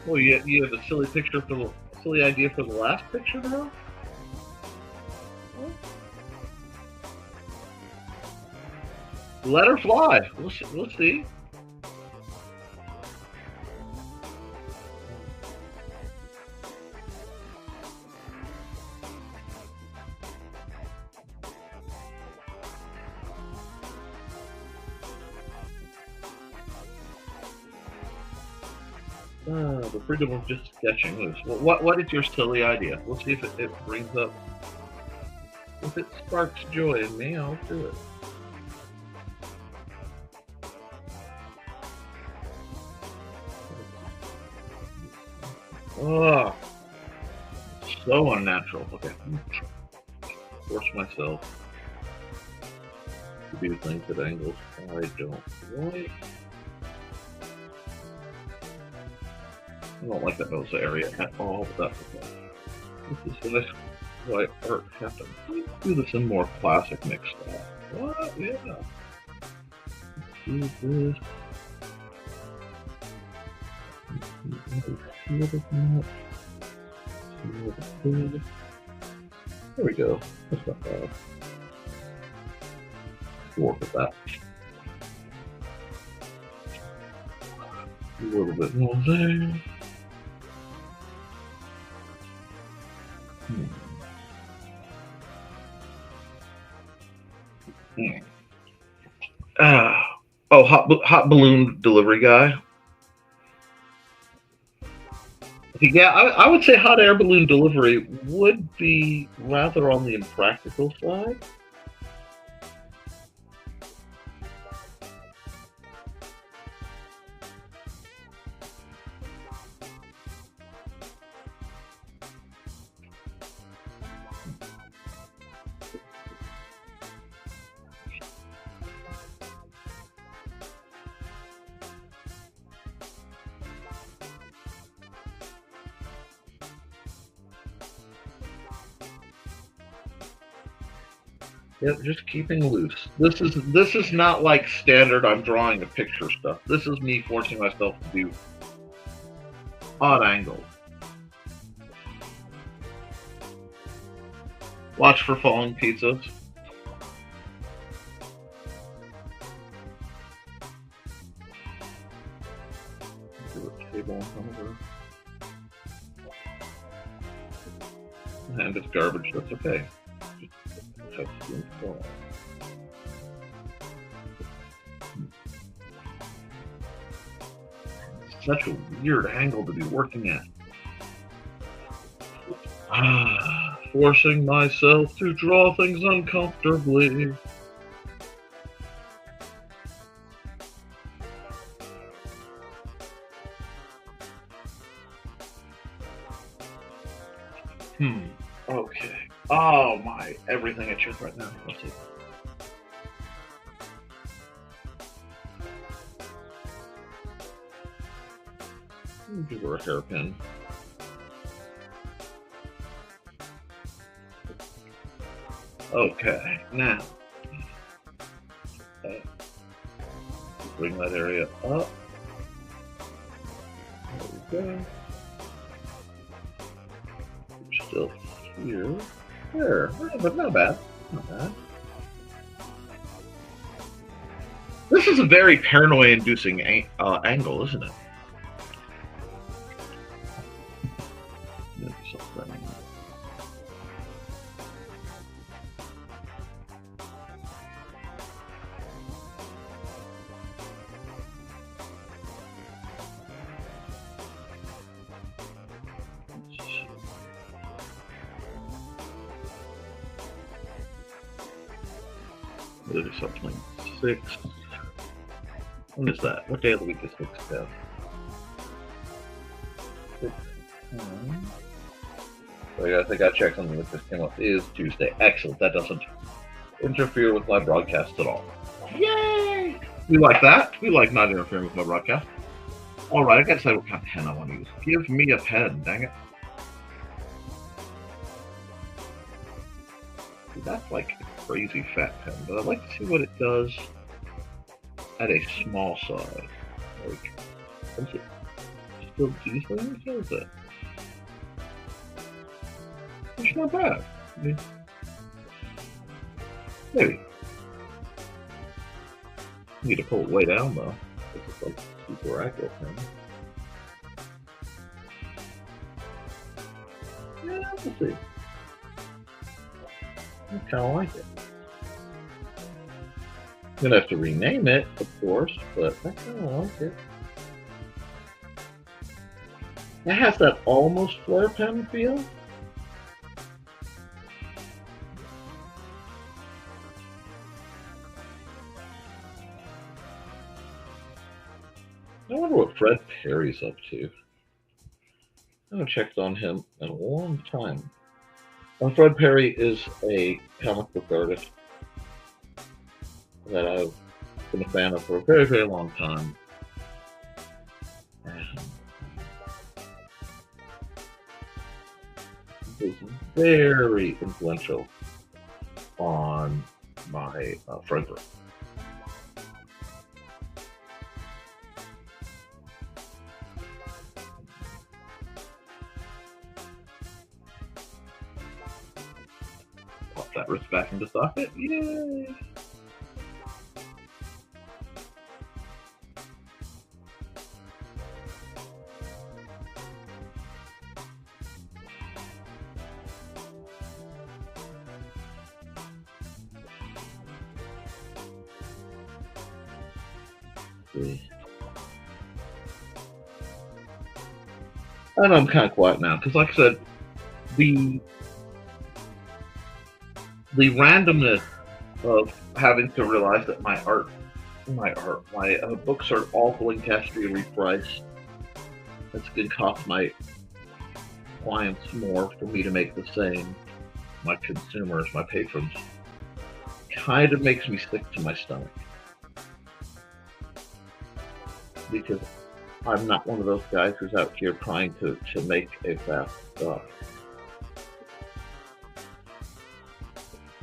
Oh, you have a silly picture for the silly idea for the last picture now? Let her fly. We'll see. The freedom of just sketching loose. What is your silly idea? We'll see if it brings up. If it sparks joy in me, I'll do it. Oh, so unnatural. Okay, force myself to do things at angles I don't like. I don't like that nose area at all, but that's okay. This is the next white art happen. Do this in more classic mix style. What? Yeah. Let's do this. There we go. That's not bad. Let's work with that. A little bit more there. Hot balloon delivery guy. Yeah, I would say hot air balloon delivery would be rather on the impractical side. Yep, just keeping loose. This is not like standard I'm drawing a picture stuff. This is me forcing myself to do odd angles. Watch for falling pizzas. Do a table in front of her. And it's garbage, that's okay. Such a weird angle to be working at. Forcing myself to draw things uncomfortably. Okay. Oh my, everything I check right now. Let's see. Give her a hairpin. Okay, now bring that area up. There we go. We're still here. There, but not bad. Not bad. This is a very paranoia-inducing angle, isn't it? Maybe something 6. When is that? What day of the week is 6 down? 6. So I think I checked something that just came up. It is Tuesday. Excellent. That doesn't interfere with my broadcast at all. Yay! We like that. We like not interfering with my broadcast. All right, I gotta decide what kind of pen I want to use. Give me a pen, dang it. See, that's like a crazy fat pen, but I'd like to see what it does at a small size. Like, is it still decent? What is it? It's not bad. I mean, maybe. Need to pull it way down though. It's like super accurate pen. Yeah, we'll see. I kind of like it. I'm gonna have to rename it, of course, but I kind of like it. It has that almost flare pen feel. I wonder what Fred Perry's up to. I haven't checked on him in a long time. Fred Perry is a comic book artist that I've been a fan of for a very, very long time. And he was very influential on my friend group. Pop that wrist back into socket. Yay! And I'm kind of quiet now because, like I said, the randomness of having to realize that my books are all going to have to be repriced. It's going to cost my clients more for me to make the same. My consumers, my patrons, kind of makes me sick to my stomach. Because I'm not one of those guys who's out here trying to make a fast buck.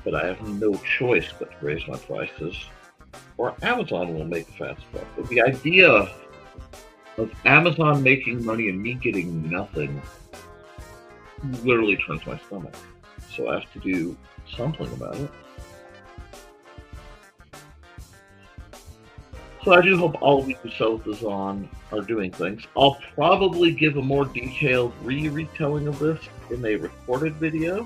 But I have no choice but to raise my prices, or Amazon will make a fast buck. But the idea of Amazon making money and me getting nothing literally turns my stomach. So I have to do something about it. So I do hope all of you who sell this on are doing things. I'll probably give a more detailed retelling of this in a recorded video.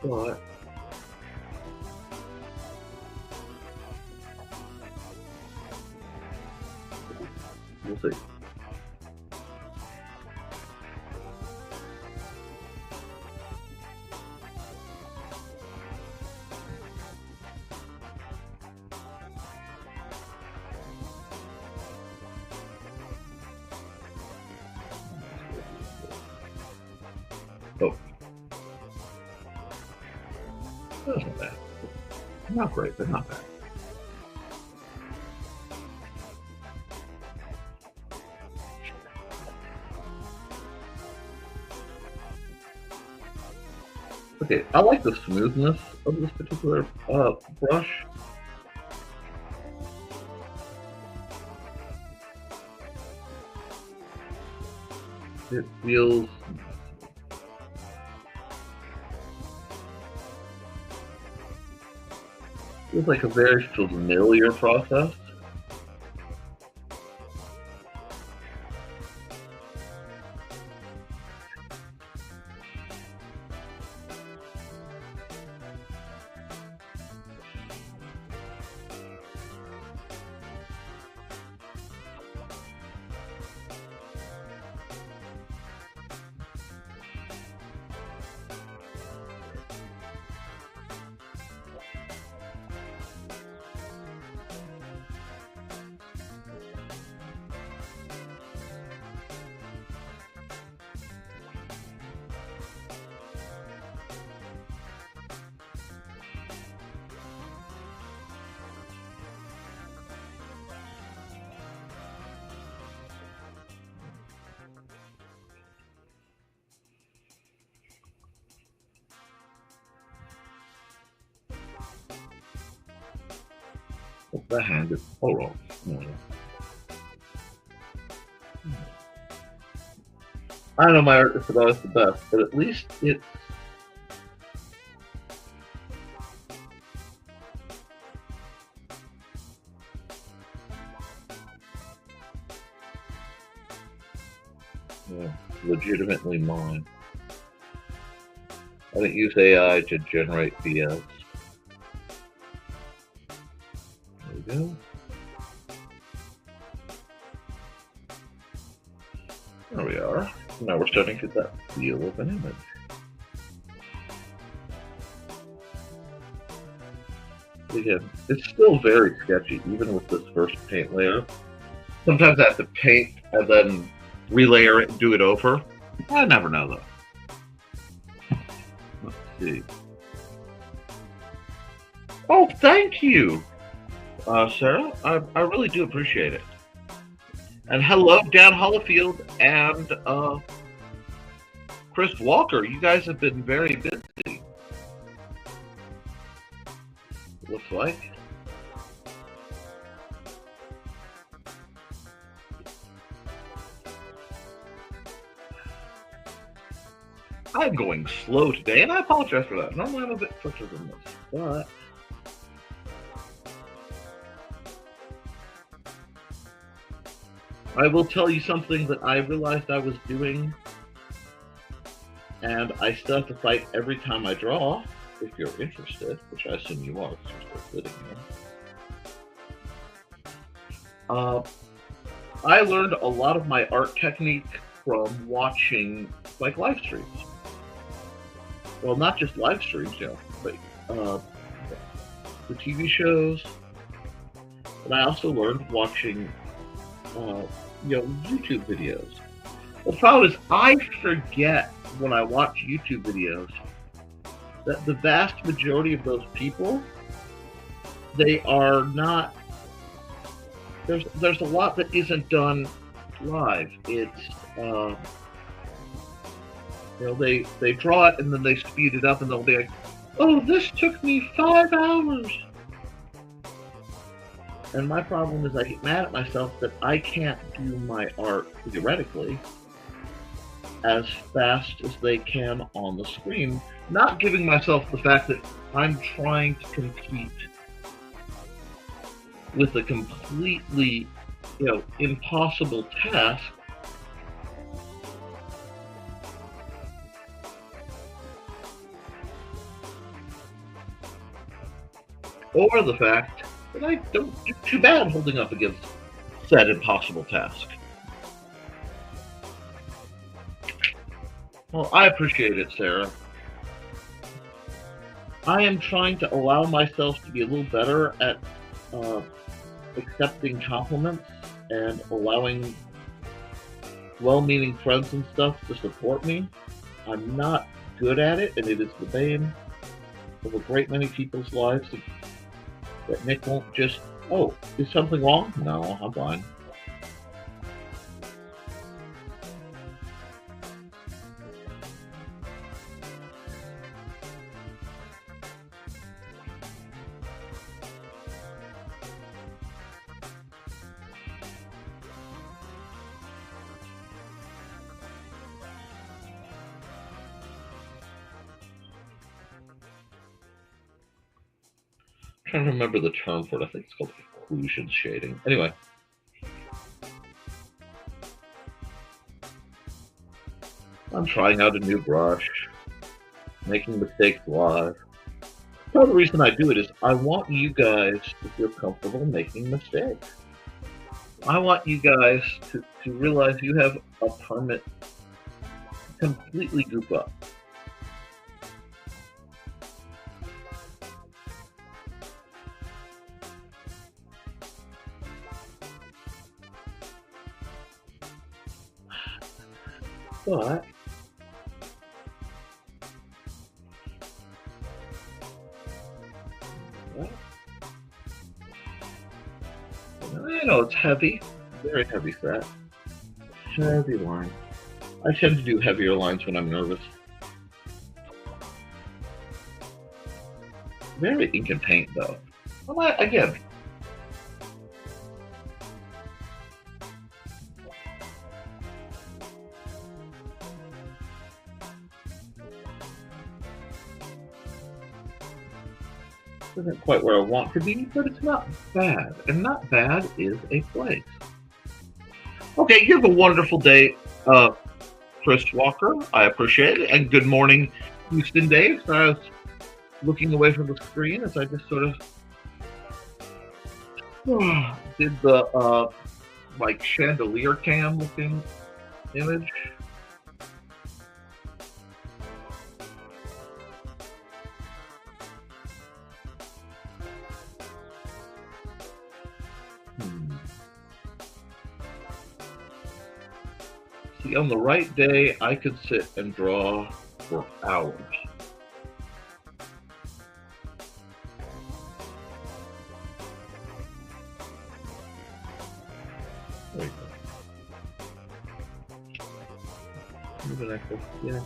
But we'll see. Oh. That's not bad. Not great, but not bad. Okay, I like the smoothness of this particular brush. It feels like a very familiar process. The hand is oral. I don't know my art is always the best, but at least it's legitimately mine. I didn't use AI to generate BS. There we go. There we are. Now we're starting to get that feel of an image. Again, it's still very sketchy, even with this first paint layer. Sometimes I have to paint and then relayer it and do it over. I never know though. Let's see. Oh, thank you, Sarah. I really do appreciate it. And hello, Dan Hollifield and Chris Walker. You guys have been very busy. It looks like. I'm going slow today, and I apologize for that. Normally I'm a bit quicker than this, but I will tell you something that I realized I was doing, and I still have to fight every time I draw, if you're interested, which I assume you are, because you're still sitting here. I learned a lot of my art technique from watching, like, live streams. Well, not just live streams, you know, but the TV shows. And I also learned watching, you know, YouTube videos. The problem is I forget when I watch YouTube videos that the vast majority of those people, they are not, there's a lot that isn't done live. It's, you know, they draw it and then they speed it up and they'll be like, oh, this took me 5 hours. And my problem is I get mad at myself that I can't do my art, theoretically, as fast as they can on the screen, not giving myself the fact that I'm trying to compete with a completely, you know, impossible task. Or the fact that I don't do too bad holding up against said impossible task. Well, I appreciate it, Sarah. I am trying to allow myself to be a little better at accepting compliments and allowing well-meaning friends and stuff to support me. I'm not good at it, and it is the bane of a great many people's lives that Nick won't just, oh, is something wrong? No, I'm fine. trying to remember the term for it. I think it's called occlusion shading. Anyway. I'm trying out a new brush, making mistakes live. Part of the reason I do it is I want you guys to feel comfortable making mistakes. I want you guys to realize you have a permit to completely goof up. But I know it's heavy, very heavy set, heavy line. I tend to do heavier lines when I'm nervous. Very ink and paint though. Well, again, isn't quite where I want to be, but it's not bad. And not bad is a place. Okay, you have a wonderful day, Chris Walker. I appreciate it. And good morning, Houston Dave. So I was looking away from the screen as I just sort of did the like chandelier cam looking image. See, on the right day, I could sit and draw for hours. There you go. Yeah.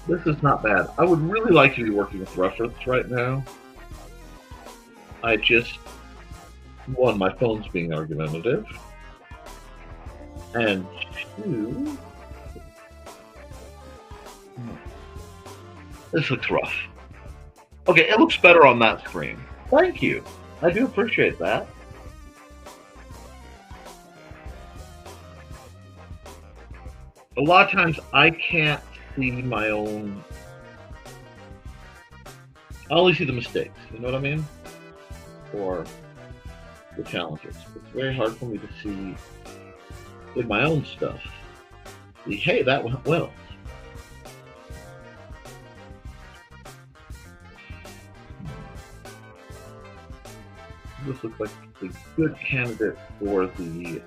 This is not bad. I would really like to be working with reference right now. I just, one, my phone's being argumentative. And two, this looks rough. Okay, it looks better on that screen. Thank you. I do appreciate that. A lot of times I can't see my own. I only see the mistakes, you know what I mean? Or the challenges. It's very hard for me to see in my own stuff. See, hey, that went well. This looks like a good candidate for the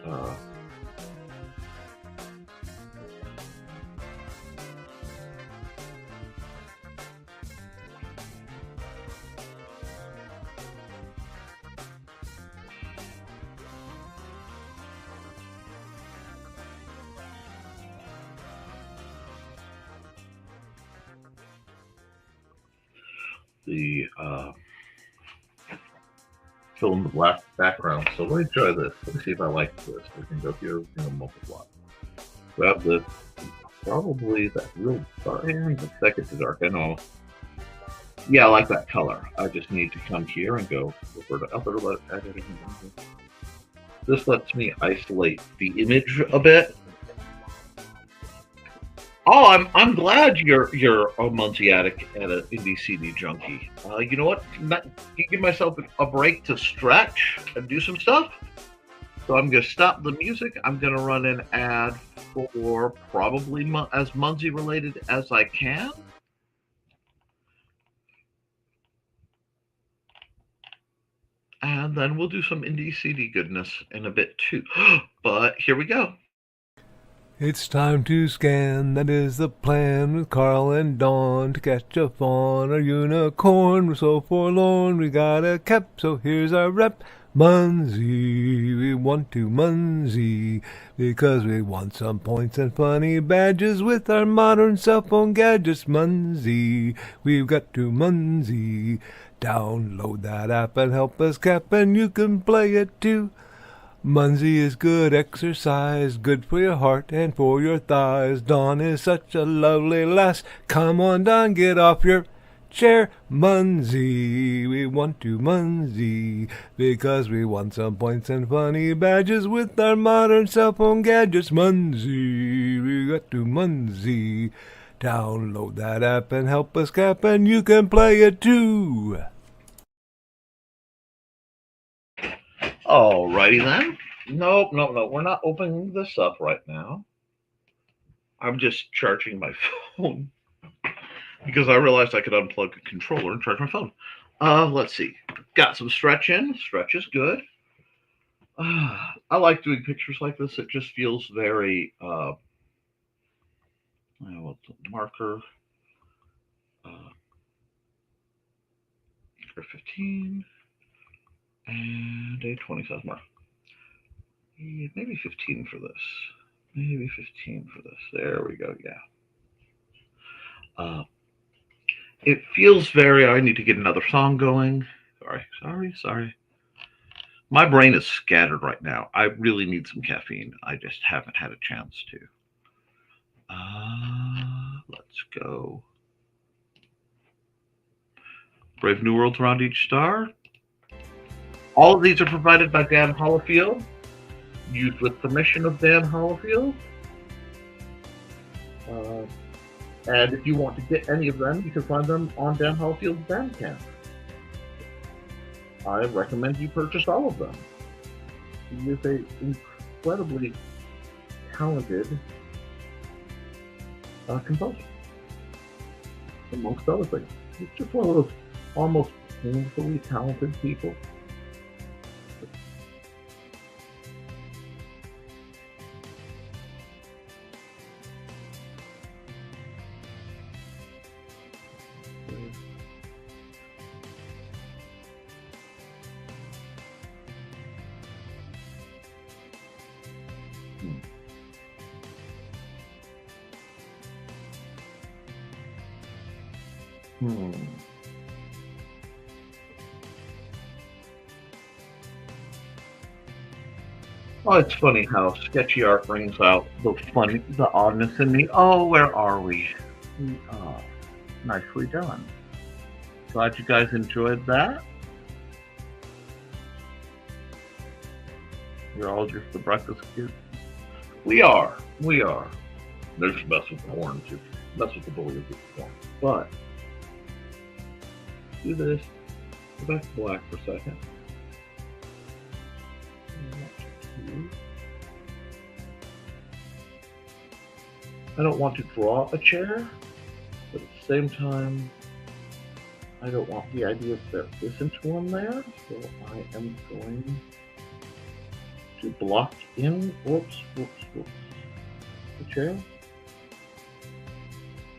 fill in the black background. So let me try this. Let me see if I like this. We can go here and multiply. Grab this. Probably that real dark. The second to dark. I know. Yeah, I like that color. I just need to come here and go over to other. This lets me isolate the image a bit. Oh, I'm glad you're a Munziatic and an indie CD junkie. You know what? Give myself a break to stretch and do some stuff. So I'm going to stop the music. I'm going to run an ad for probably as Munzi related as I can. And then we'll do some indie CD goodness in a bit too. But here we go. It's time to scan, that is the plan, with Carl and Dawn to catch a fawn or unicorn. We're so forlorn, we got a cap, so here's our rep. Munsey, we want to Munsey, because we want some points and funny badges with our modern cell phone gadgets. Munsey, we've got to Munsey. Download that app and help us cap, and you can play it too. Munsey is good exercise, good for your heart and for your thighs. Dawn is such a lovely lass. Come on, Dawn, get off your chair. Munsey, we want to Munsey, because we want some points and funny badges with our modern cell phone gadgets. Munsey, we got to Munsey. Download that app and help us cap, and you can play it too. Alrighty then. Nope. We're not opening this up right now. I'm just charging my phone because I realized I could unplug the controller and charge my phone. Let's see. Got some stretch in. Stretch is good. I like doing pictures like this. It just feels very what's the marker? 15 and a 20 size marker. Maybe 15 for this. Maybe 15 for this. There we go. Yeah. It feels very. I need to get another song going. Sorry. My brain is scattered right now. I really need some caffeine. I just haven't had a chance to. Let's go. Brave New Worlds Around Each Star. All of these are provided by Dan Hollifield. Used with permission of Dan Hollifield. And if you want to get any of them, you can find them on Dan Hollifield's Bandcamp. I recommend you purchase all of them. He is an incredibly talented composer, amongst other things. He's just one of those almost painfully talented people. Well, it's funny how sketchy art brings out the oddness in me. Oh, where are we? Nicely done. Glad you guys enjoyed that. You're all just the breakfast kids. We are. There's mess with the horn too. Mess with the bully with the horn. But do this. Go back to black for a second. I don't want to draw a chair, but at the same time, I don't want the idea that there isn't one there, so I am going to block in, whoops, the chair,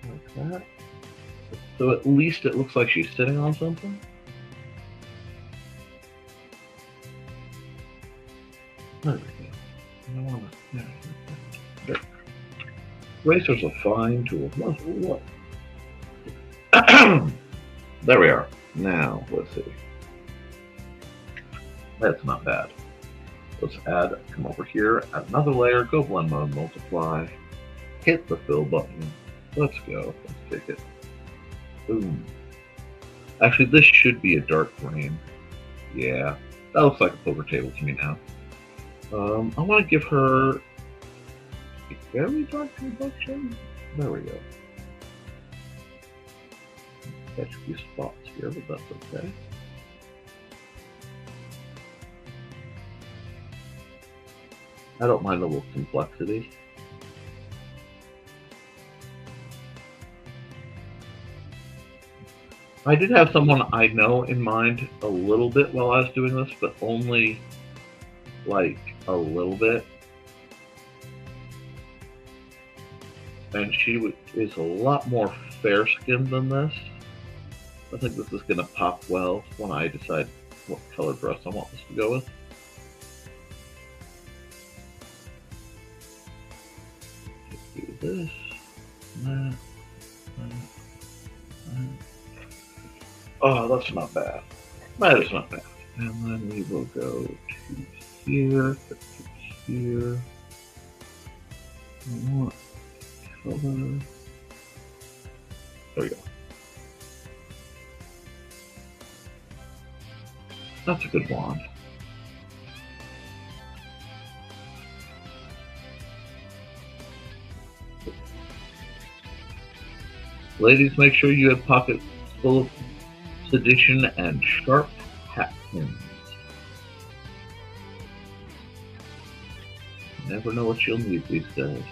like that. So at least it looks like she's sitting on something. There we go. I want to. There. Eraser's a fine tool. What? There we are. Now, let's see. That's not bad. Let's come over here, add another layer, go blend mode, multiply, hit the fill button. Let's go. Let's take it. Boom. Actually, this should be a dark green. Yeah, that looks like a poker table to me now. I want to give her a very dark complexion. There we go. Catch a few spots here, but that's okay. I don't mind a little complexity. I did have someone I know in mind a little bit while I was doing this, but only like a little bit. And she is a lot more fair-skinned than this. I think this is going to pop well when I decide what color dress I want this to go with. Do this, that. Oh, that's not bad. That is not bad. And then we will go to here, to here. What color? There we go. That's a good wand. Ladies, make sure you have pockets full of sedition and sharp hat pins. You never know what you'll need these days.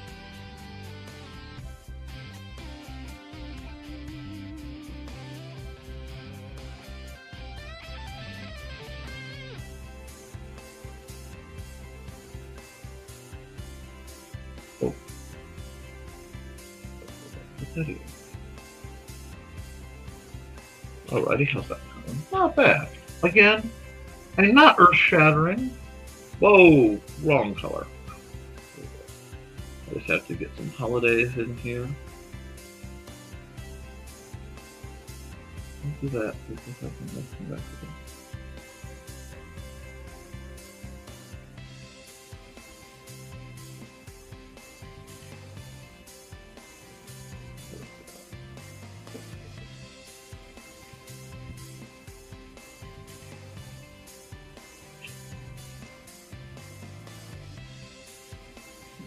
Oh. What's that here? Alrighty, how's that going? Not bad. Again, and not earth-shattering. Whoa, wrong color. I just have to get some holidays in here. Let's do that. Let's come back to that.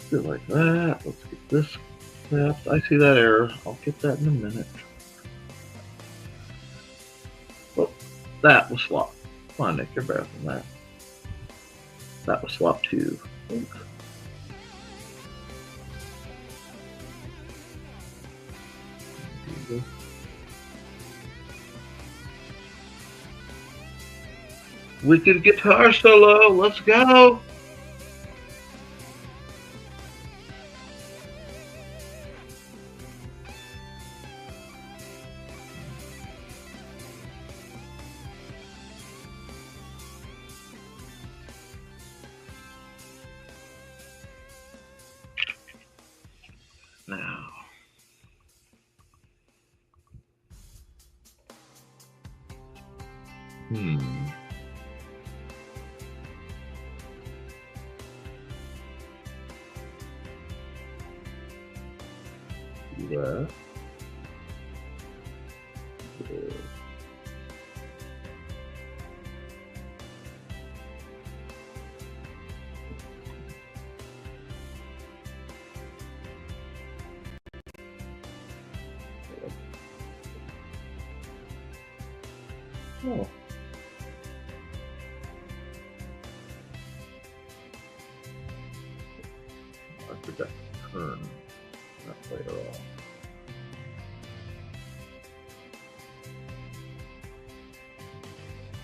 Do it like that. Let's get this snapped. I see that error. I'll get that in a minute. Well, that was slop. Come on, Nick, you're better than that. That was slop too. Wicked guitar solo. Let's go. Now, do that. Good. Oh. I forgot to turn that later on.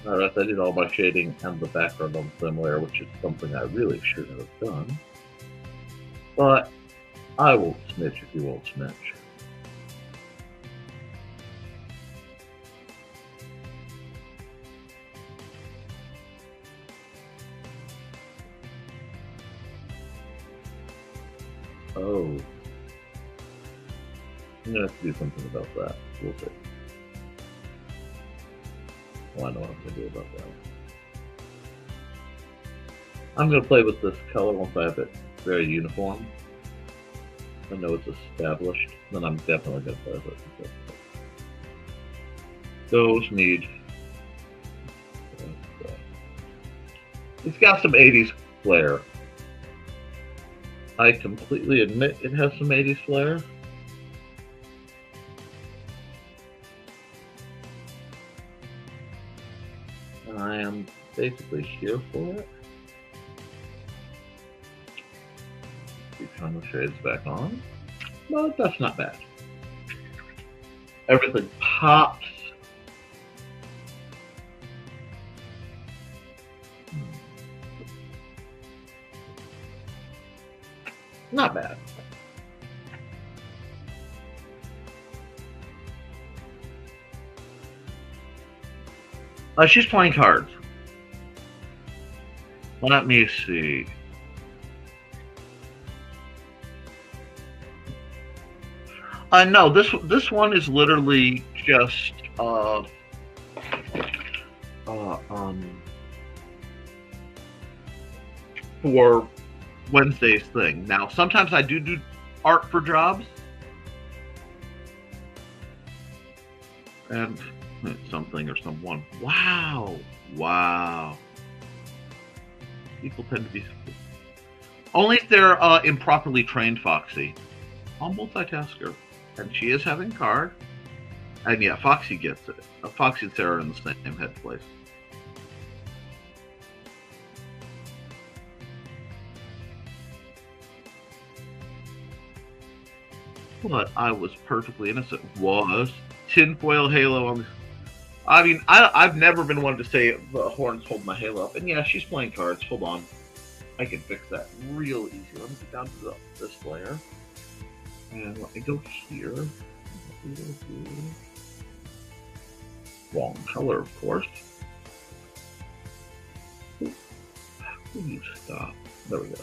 Alright, I did all my shading and the background on the layer, which is something I really should have done. But I won't snitch if you won't snitch. Oh. I'm gonna have to do something about that. We'll see. Well, I know what I'm gonna do about that. I'm gonna play with this color once I have it very uniform. I know it's established, then I'm definitely gonna play with it. Those need. It's got some 80s flair. I completely admit it has some 80s flair. And I am basically here for it. Keep turning the shades back on. But that's not bad. Everything pops. Not bad. She's playing cards. Let me see. No, this one is literally just for Wednesday's thing. Now, sometimes I do art for jobs, and something or someone. Wow. People tend to be only if they're improperly trained, Foxy. I'll multitask her, and she is having card. And yeah, Foxy gets it. Foxy and Sarah are in the same head place. What I was perfectly innocent was tinfoil halo on the. I mean, I've never been one to say the horns hold my halo up. And yeah, she's playing cards. Hold on. I can fix that real easy. Let me get down to this layer. And let me go here. Wrong color, of course. Please stop. There we go.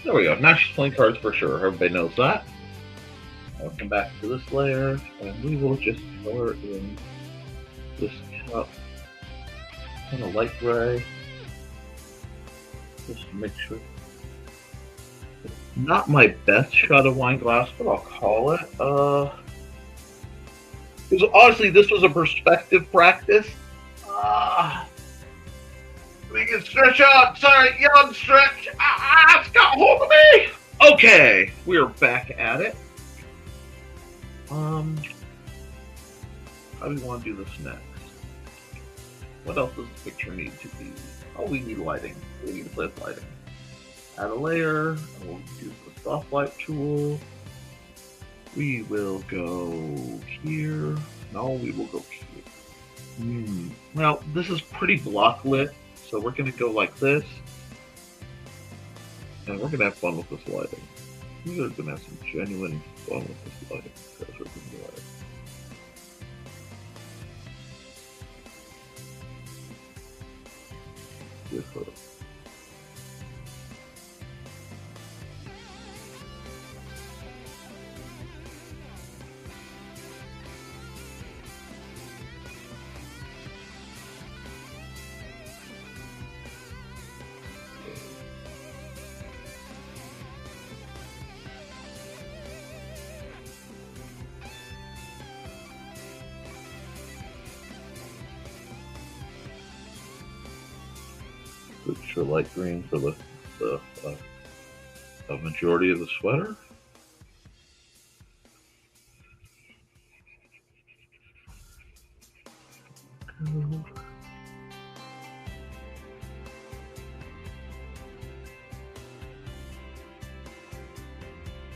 There we go. Now she's playing cards for sure. Everybody knows that. I'll come back to this layer, and we will just color in this cup. Kind of light gray. Just to make sure. It's not my best shot of wine glass, but I'll call it. Because honestly, this was a perspective practice. We can stretch out. Sorry, young stretch. It's got hold of me. Okay, we're back at it. How do we want to do this next? What else does the picture need to be? Oh, we need lighting. We need to play with lighting. Add a layer. And we'll use the soft light tool. We will go here. No, we will go here. Well, this is pretty block lit. So we're going to go like this, and we're going to have fun with this lighting. We are going to have some genuine fun with this lighting, because we're going to do lighting. Beautiful. Switch to light green for the majority of the sweater.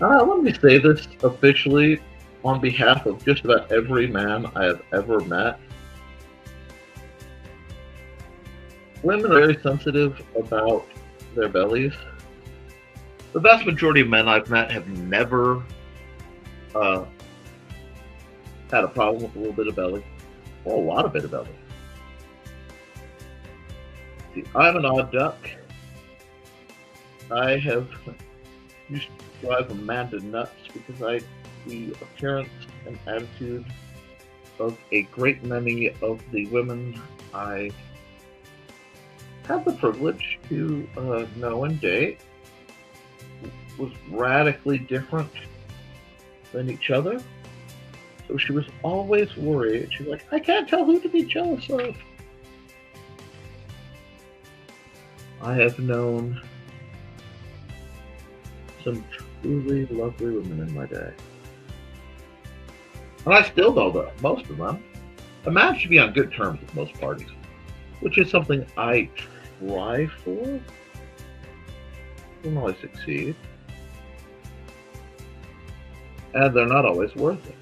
Let me say this officially on behalf of just about every man I have ever met. Women are very sensitive about their bellies. The vast majority of men I've met have never had a problem with a little bit of belly, or a lot of bit of belly. See, I'm an odd duck. I have used to drive Amanda nuts because I the appearance and attitude of a great many of the women I had the privilege to know and date was radically different than each other. So she was always worried. She's like, I can't tell who to be jealous of. I have known some truly lovely women in my day. And I still know most of them. A man should be on good terms with most parties, which is something I try for. Don't always succeed. And they're not always worth it.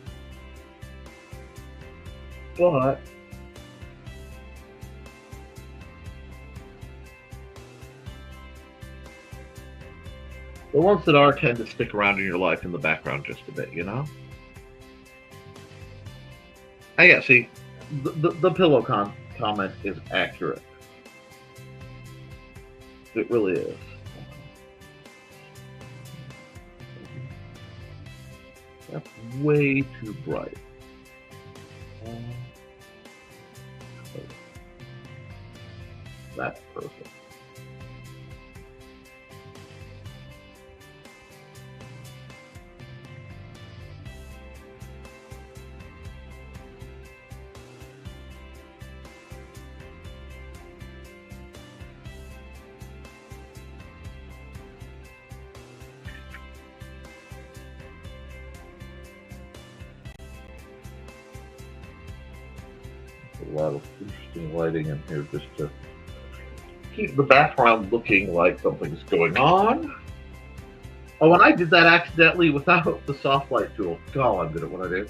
But the ones that are tend to stick around in your life in the background just a bit, you know? Yeah, see, the pillow comment is accurate. It really is. That's way too bright. That's perfect. A lot of interesting lighting in here just to keep the background looking like something's going on. Oh, and I did that accidentally without the soft light tool. God, I'm good at what I do.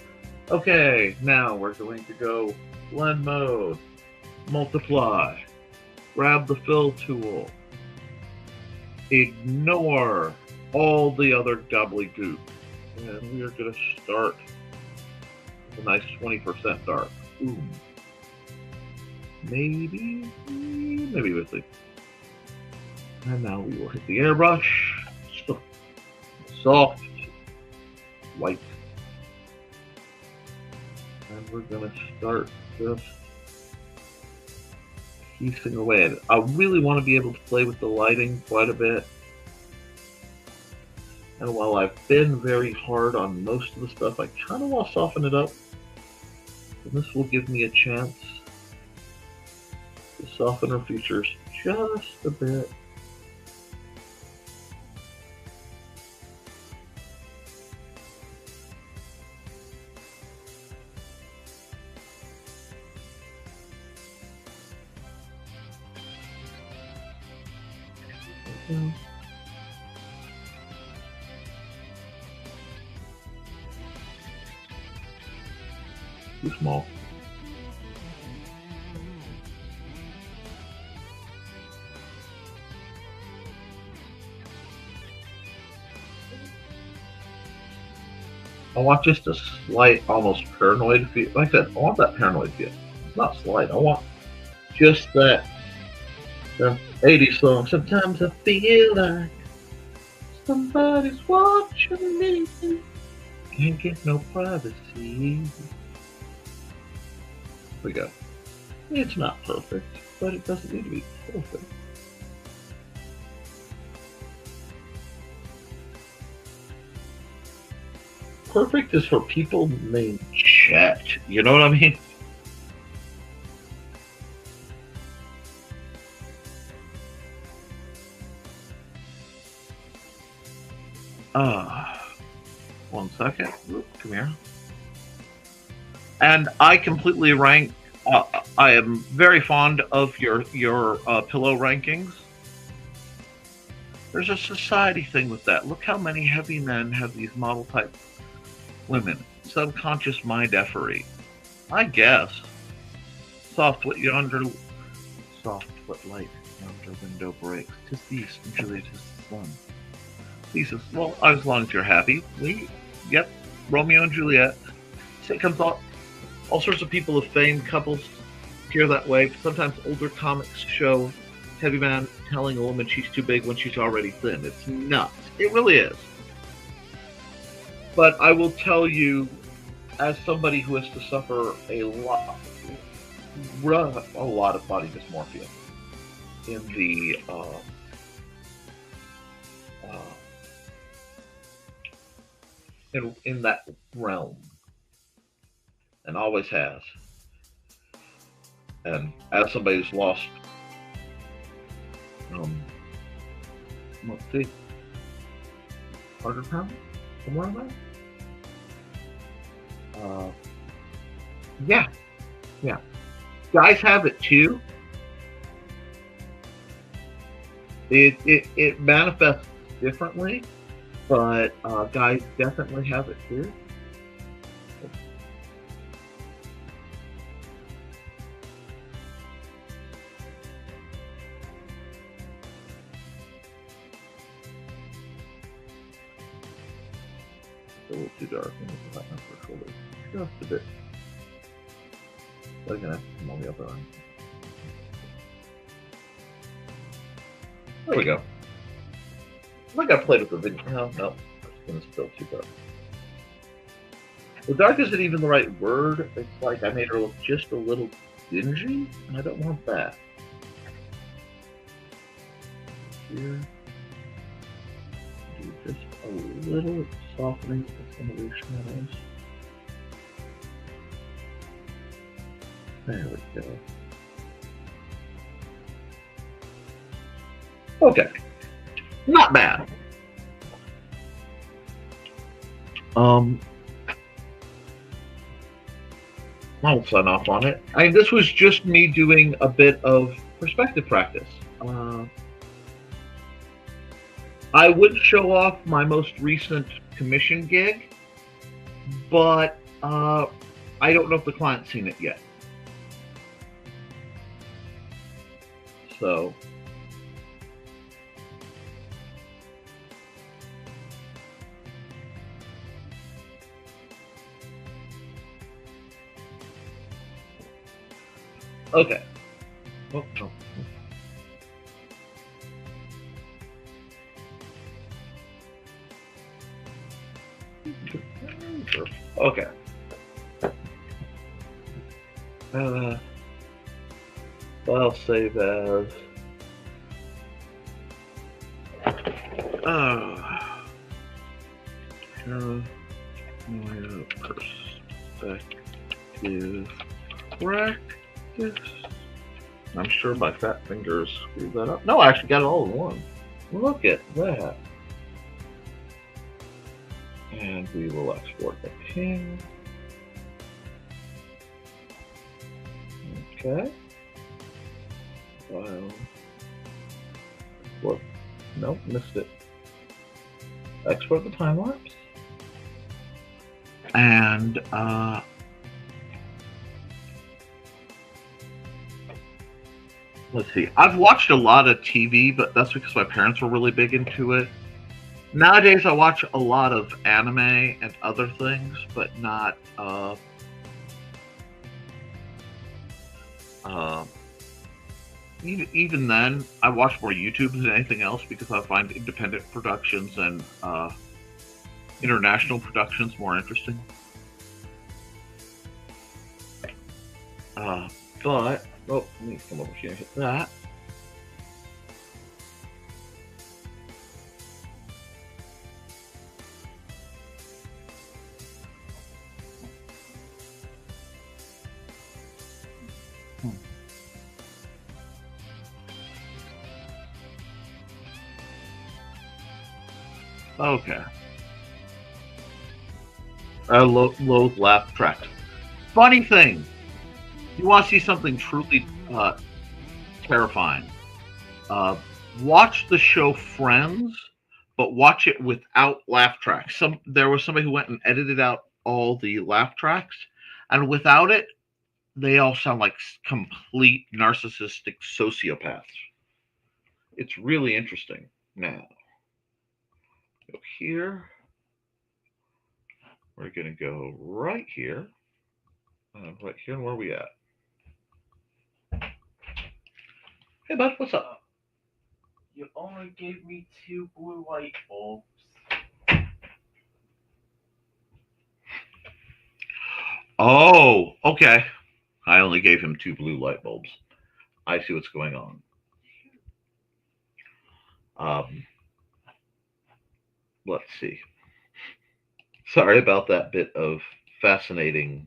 Okay, now we're going to go blend mode, multiply, grab the fill tool, ignore all the other gobbledygook, and we are going to start with a nice 20% dark. Ooh. Maybe we'll see. And now we will hit the airbrush. Soft, white. And we're gonna start just piecing away at it. I really want to be able to play with the lighting quite a bit. And while I've been very hard on most of the stuff, I kind of want to soften it up. And this will give me a chance to soften her features just a bit. Too small. I want just a slight, almost paranoid feel. Like I said, I want that paranoid feel. It's not slight. I want just that. The 80s song. Sometimes I feel like somebody's watching me. Can't get no privacy. Here we go. It's not perfect, but it doesn't need to be perfect. Perfect is for people named Chet. You know what I mean? One second. Oop, come here. And I completely rank. I am very fond of your pillow rankings. There's a society thing with that. Look how many heavy men have these model type women. Subconscious mind effery. I guess. Soft foot yonder. Soft foot light yonder window breaks. 'Tis the east and Juliet is the sun. Thesis. Well, as long as you're happy. Yep. Romeo and Juliet. Sitcoms, all sorts of people of fame, couples appear that way. Sometimes older comics show heavy man telling a woman she's too big when she's already thin. It's nuts. It really is. But I will tell you, as somebody who has to suffer a lot of body dysmorphia in the in that realm, and always has, and as somebody who's lost, let's see, 100 pounds, somewhere around that. Yeah, Yeah. Guys have it too. It manifests differently, but guys definitely have it too. It's a little too dark. Just a bit. I'm gonna have to come on the other end. There we go. I think I played with the video. No, it's still too dark. Well, dark isn't even the right word. It's like I made her look just a little dingy, and I don't want that. Here, do just a little softening of some of these shadows. There we go. Okay, not bad. I'll sign off on it. I mean, this was just me doing a bit of perspective practice. I would show off my most recent commission gig, but I don't know if the client's seen it yet. So, okay. Oh, no. Okay. I'll save as perspective practice. I'm sure my fat fingers screwed that up. No, I actually got it all in one. Look at that. And we will export the ping. Okay. File. Export. Nope, missed it. Export the time lapse. And let's see. I've watched a lot of TV, but that's because my parents were really big into it. Nowadays, I watch a lot of anime and other things, but not even then, I watch more YouTube than anything else because I find independent productions and international productions more interesting. But let me come over here and hit that. Okay. Low laugh track. Funny thing, you want to see something truly terrifying. Watch the show Friends, but watch it without laugh tracks. There was somebody who went and edited out all the laugh tracks, and without it, they all sound like complete narcissistic sociopaths. It's really interesting. Now, go here. We're going to go right here. Right here, and where are we at? Hey, bud, what's up? You only gave me 2 blue light bulbs. Oh, okay. I only gave him 2 blue light bulbs. I see what's going on. Let's see. Sorry about that bit of fascinating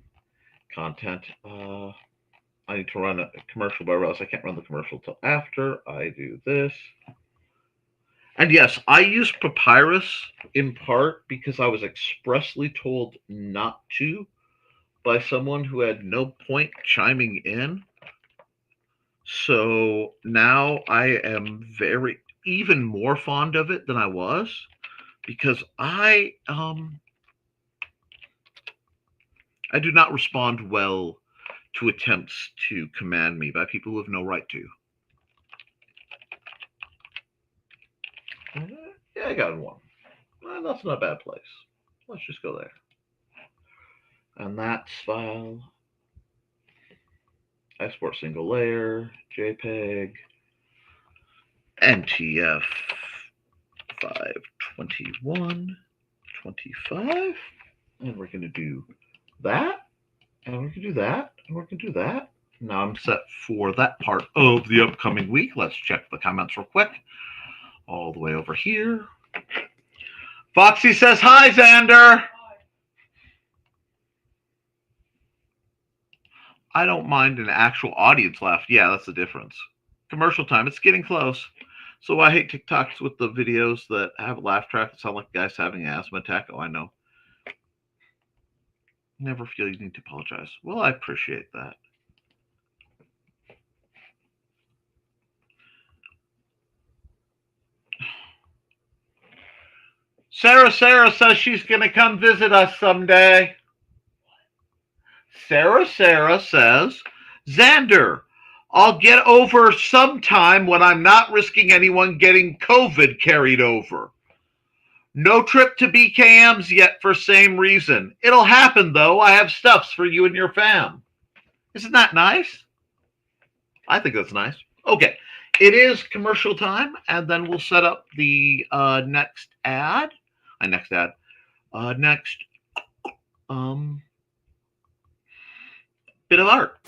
content. I need to run a commercial, but else I can't run the commercial till after I do this. And yes, I use Papyrus in part because I was expressly told not to by someone who had no point chiming in. So now I am even more fond of it than I was, because I do not respond well to attempts to command me by people who have no right to. Yeah, I got one. Well, that's not a bad place. Let's just go there. And that's file. Export single layer, JPEG, NTF 521, 25. And we're going to do that. And we're going to do that. And we're going to do that. Now I'm set for that part of the upcoming week. Let's check the comments real quick. All the way over here. Foxy says, hi, Xander. I don't mind an actual audience laugh. Yeah, that's the difference. Commercial time. It's getting close. So I hate TikToks with the videos that have a laugh track that sound like guys having an asthma attack. Oh, I know. Never feel you need to apologize. Well, I appreciate that. Sarah says she's going to come visit us someday. Sarah says, Xander, I'll get over sometime when I'm not risking anyone getting COVID carried over. No trip to BKM's yet for same reason. It'll happen, though. I have stuffs for you and your fam. Isn't that nice? I think that's nice. Okay. It is commercial time, and then we'll set up the next bit of art.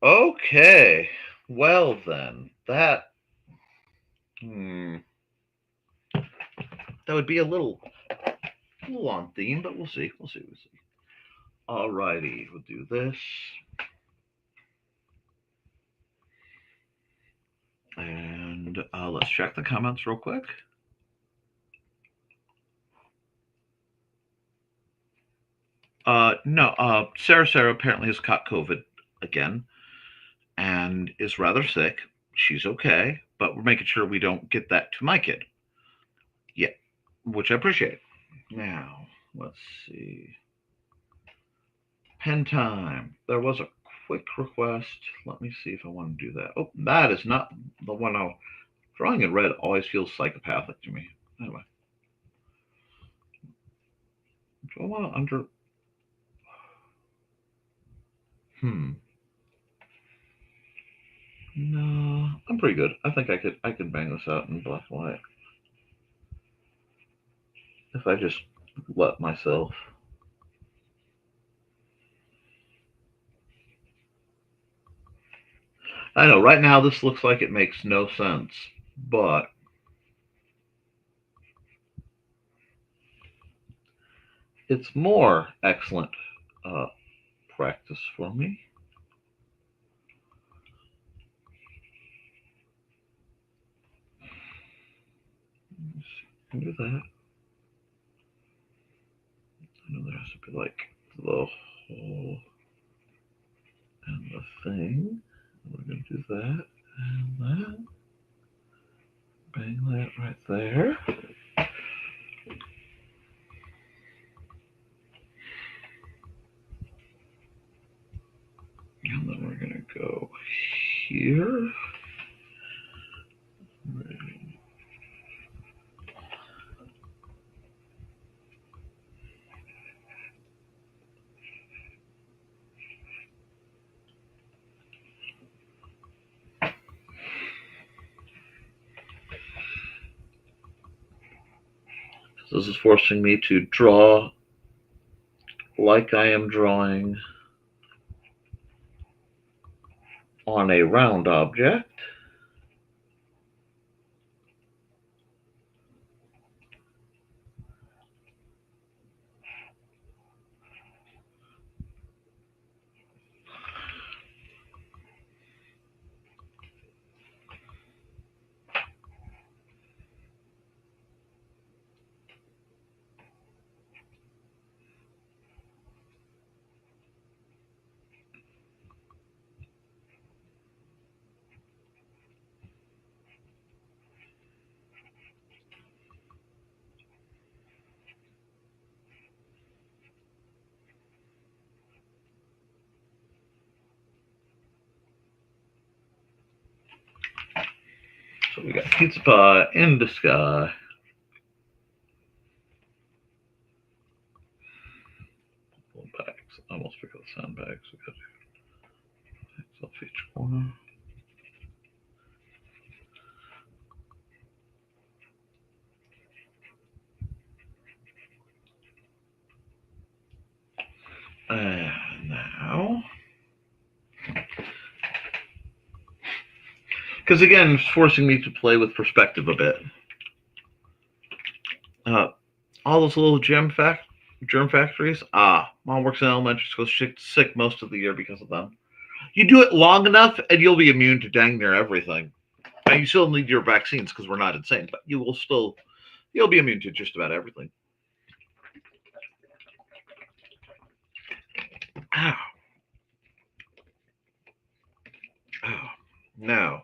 Okay. Well then, that would be a little on theme, but we'll see. Alrighty, we'll do this. And let's check the comments real quick. No, Sarah apparently has caught COVID again and is rather sick. She's okay, but we're making sure we don't get that to my kid. Yeah, which I appreciate. Now, let's see. Pen time. There was a quick request. Let me see if I want to do that. Oh, that is not the one I... Drawing in red always feels psychopathic to me. Anyway. Do I want to under... No, I'm pretty good. I think I could bang this out in black and white. If I just let myself. I know, right now this looks like it makes no sense, but it's more excellent practice for me. Do that. I know there has to be like the whole and the thing. We're going to do that. And that. Bang that right there. And then we're going to go here. This is forcing me to draw like I am drawing on a round object. So we got pizza pie in the sky. Bags. I almost forgot the sandbags. We got bags off each corner. And now, because again, it's forcing me to play with perspective a bit. All those little germ factories. Mom works in elementary school. She's sick most of the year because of them. You do it long enough, and you'll be immune to dang near everything. Now, you still need your vaccines because we're not insane, but you'll be immune to just about everything. Ow. Oh, now,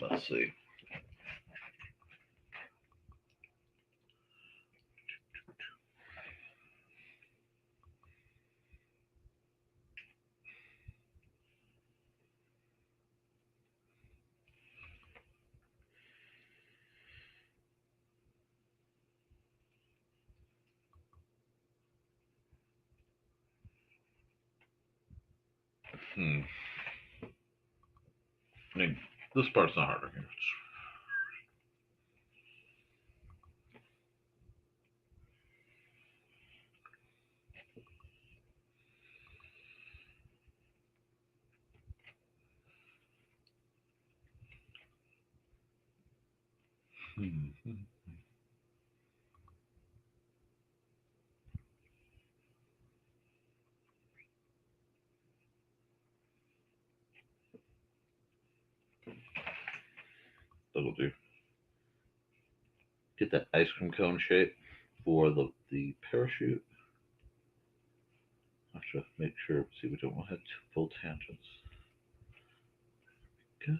let's see. I mean, this part's not hard. That'll do. Get that ice cream cone shape for the parachute. I have to make sure. See, we don't want to have full tangents. Go.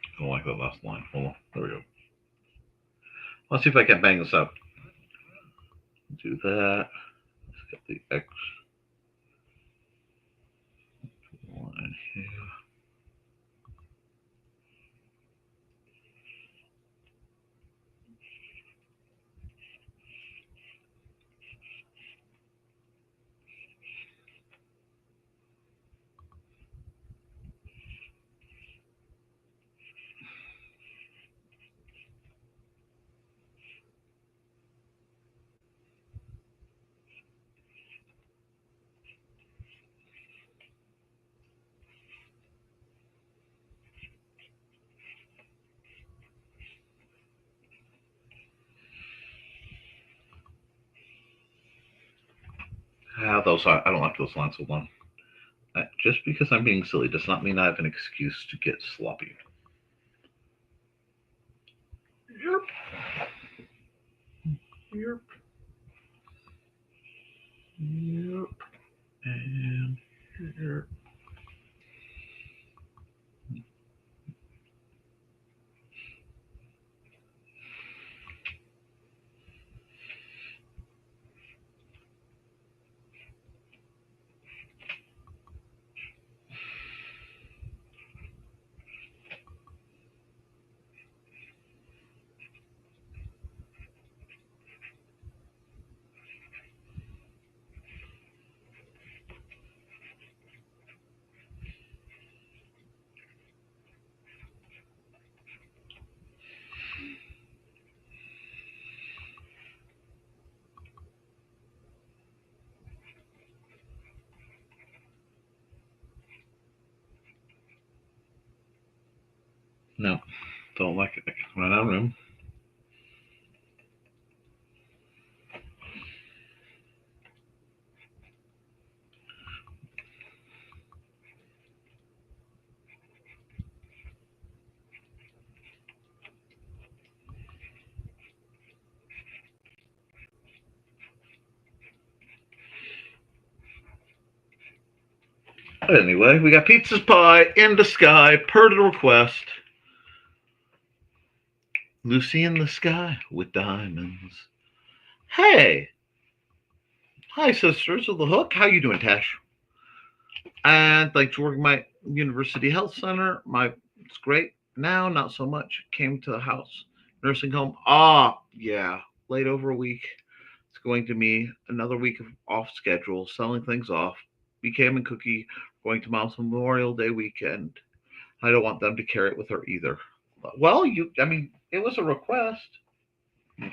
I don't like that last line. Hold on. There we go. Let's see if I can bang this up. Do that. Let's get the X line here. I don't like those lines. Hold on. Just because I'm being silly does not mean I have an excuse to get sloppy. Yerp. Yerp. Yerp. And yerp. No, don't like it. I can run out of room. Anyway, we got pizza's pie in the sky per the request. Lucy in the sky with diamonds. Hey, hi sisters of the hook. How you doing, Tash? And thanks for working my university health center. It's great now, not so much. Came to the house nursing home. Yeah, late over a week. It's going to be another week of off schedule, selling things off. BKM and Cookie going to Mom's Memorial Day weekend. I don't want them to carry it with her either. Well, it was a request. So,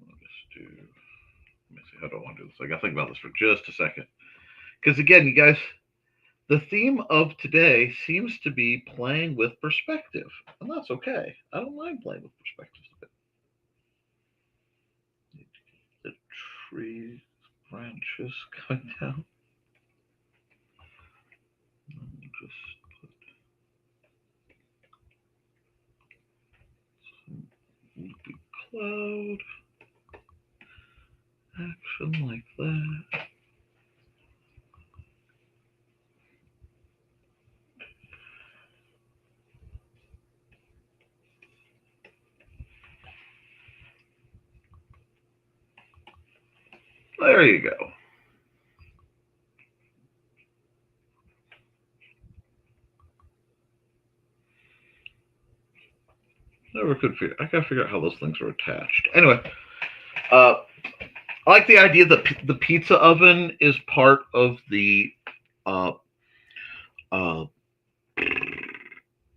I'll just do. Let me see. How do I want to do this? I got to think about this for just a second. Because again, you guys, the theme of today seems to be playing with perspective, and that's okay. I don't mind playing with perspectives a bit. The tree branches coming down. Just put some loopy cloud action like that. There you go. Never could figure. I gotta figure out how those things are attached. Anyway, I like the idea that the pizza oven is part of the uh, uh,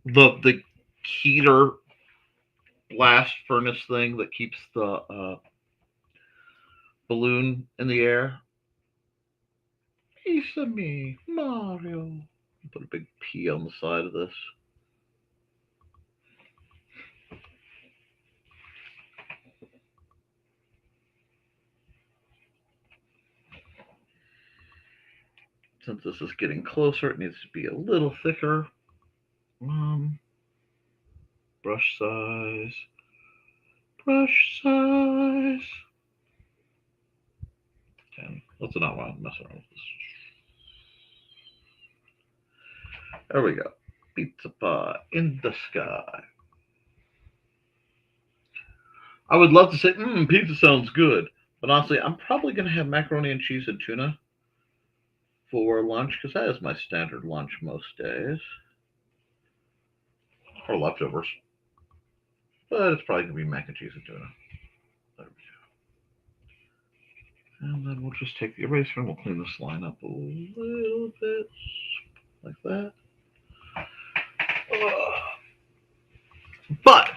the heater blast furnace thing that keeps the balloon in the air. Piece of me, Mario. Put a big P on the side of this. Since this is getting closer, it needs to be a little thicker. Brush size. Brush size. And let's not mess around with this. There we go. Pizza pie in the sky. I would love to say, pizza sounds good. But honestly, I'm probably going to have macaroni and cheese and tuna for lunch because that is my standard lunch most days. Or leftovers. But it's probably going to be mac and cheese and tuna. There we go. And then we'll just take the eraser and we'll clean this line up a little bit. Like that. But,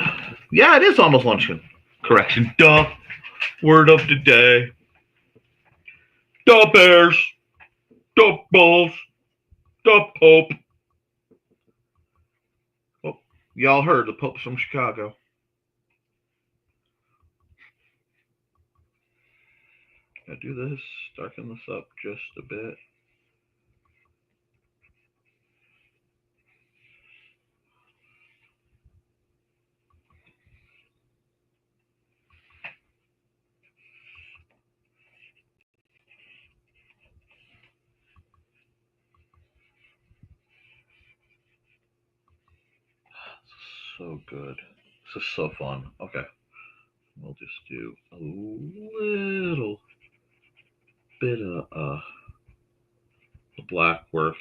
yeah, it is almost luncheon. Correction. Duh. Word of the day. Duh Bears. Duh Bulls. Duh Pope. Oh, y'all heard the Pope's from Chicago. Gotta do this, darken this up just a bit. So good. This is so fun. Okay. We'll just do a little bit of black work.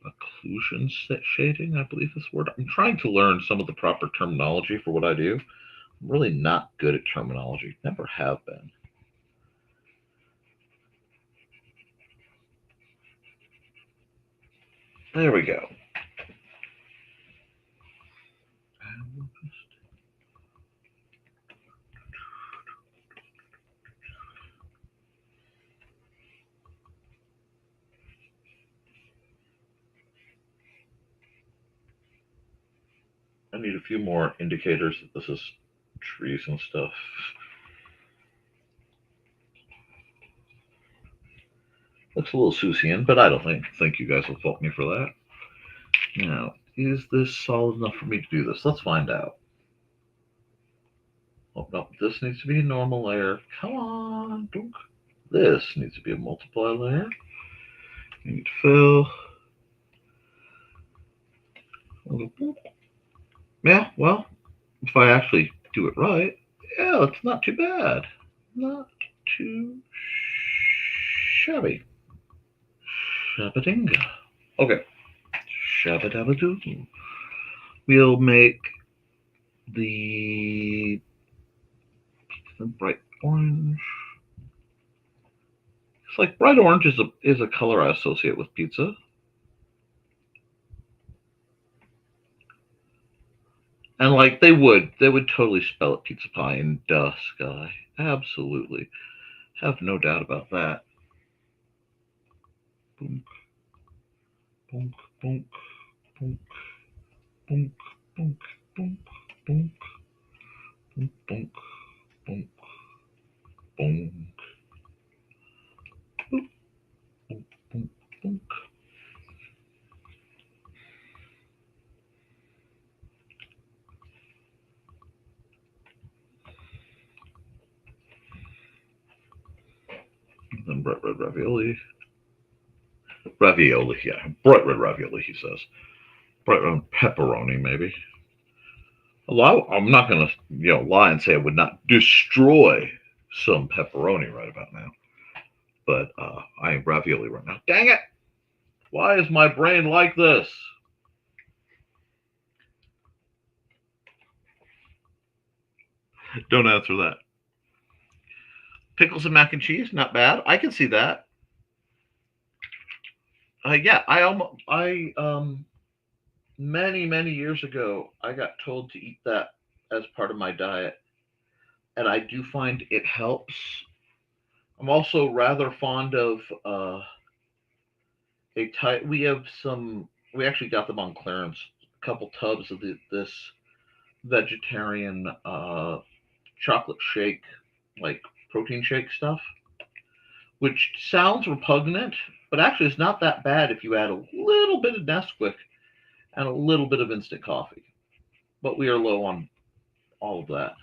Occlusion shading, I believe this word. I'm trying to learn some of the proper terminology for what I do. I'm really not good at terminology. Never have been. There we go. I need a few more indicators that this is trees and stuff. Looks a little Seussian, but I don't think you guys will fault me for that. Now, is this solid enough for me to do this? Let's find out. Oh, no, this needs to be a normal layer. Come on, dunk. This needs to be a multiply layer. You need to fill. Yeah, well, if I actually do it right, yeah, it's not too bad. Not too shabby. Shabadinga. Okay. Shabadabadoo. We'll make the bright orange. It's like bright orange is a color I associate with pizza. And like they would totally spell it pizza pie in duh sky. Absolutely. Have no doubt about that. Boom. Bonk, bonk, bonk, bonk, bonk, bonk, bonk, bonk, bonk, bonk, bonk, bonk, bonk, bonk, bonk. And then bright red ravioli. Ravioli, yeah. Bright red ravioli, he says. Bright red pepperoni, maybe. Although I'm not going to, lie and say I would not destroy some pepperoni right about now. But I am ravioli right now. Dang it! Why is my brain like this? Don't answer that. Pickles and mac and cheese, not bad. I can see that. Yeah, many years ago, I got told to eat that as part of my diet, and I do find it helps. I'm also rather fond of a type. We have some. We actually got them on clearance. A couple tubs of this vegetarian chocolate shake, like protein shake stuff, which sounds repugnant, but actually it's not that bad if you add a little bit of Nesquik and a little bit of instant coffee. But we are low on all of that.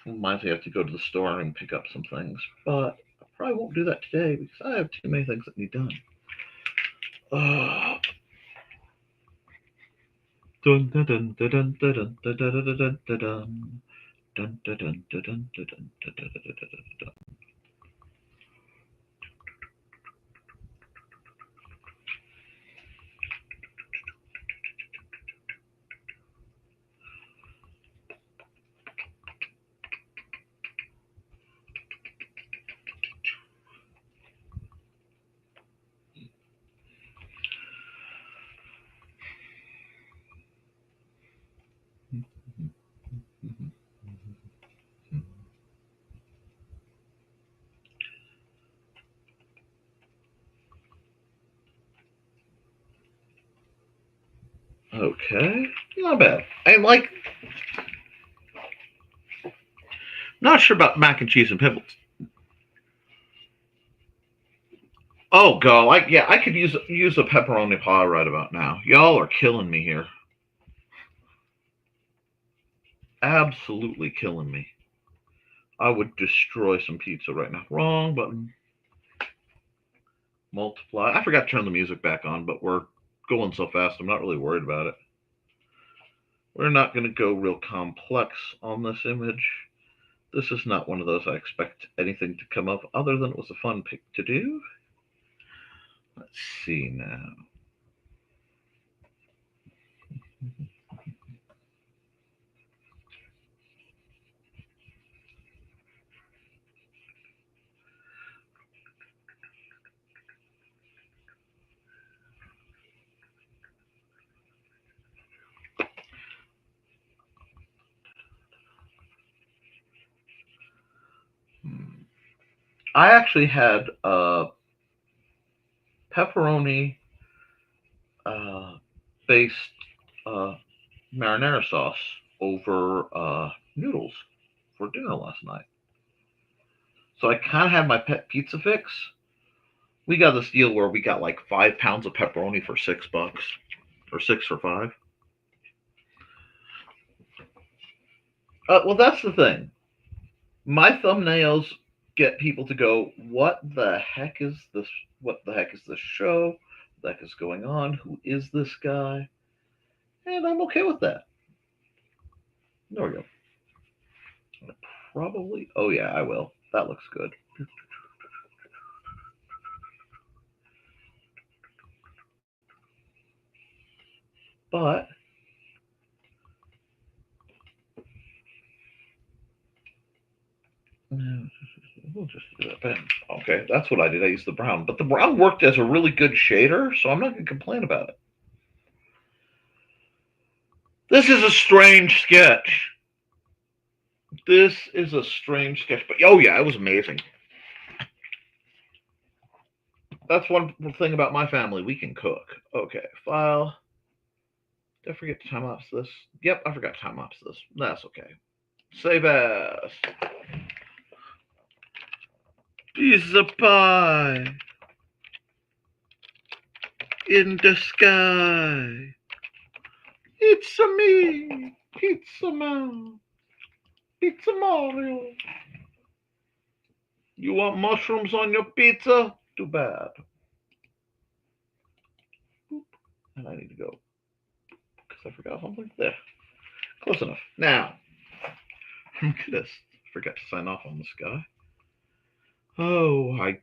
Reminds me I have to go to the store and pick up some things, but I probably won't do that today because I have too many things that need done. Dun dun dun dun dun dun dun dun dun dun dun dun. Dun, dun, dun, dun, dun, dun, dun, dun, dun, dun, dun. Okay, not bad. And like Not sure about mac and cheese and pickles. Oh god, I could use a pepperoni pie right about now. Y'all are killing me here. Absolutely killing me. I would destroy some pizza right now. Wrong button. Multiply. I forgot to turn the music back on, but we're going so fast I'm not really worried about it. We're not going to go real complex on this image. This is not one of those I expect anything to come up other than it was a fun pick to do. Let's see now. I actually had pepperoni based marinara sauce over noodles for dinner last night. So I kind of had my pet pizza fix. We got this deal where we got like 5 pounds of pepperoni for $6, or 6 for 5. Well, that's the thing. My thumbnails get people to go, "What the heck is this? What the heck is this show? What the heck is going on? Who is this guy?" And I'm okay with that. There we go. Probably. Oh yeah, I will. That looks good. But we'll just do that. Okay, that's what I did. I used the brown, but the brown worked as a really good shader, so I'm not going to complain about it. This is a strange sketch. This is a strange sketch, but oh yeah, it was amazing. That's one thing about my family. We can cook. Okay, file. Did I forget to time lapse this? Yep, I forgot to time lapse this. That's okay. Save as. Pizza pie in the sky. It's a me, Pizza Man, Pizza Mario. You want mushrooms on your pizza? Too bad. And I need to go because I forgot something. There. Close enough. Now, look at this. Forgot to sign off on this guy. Oh, I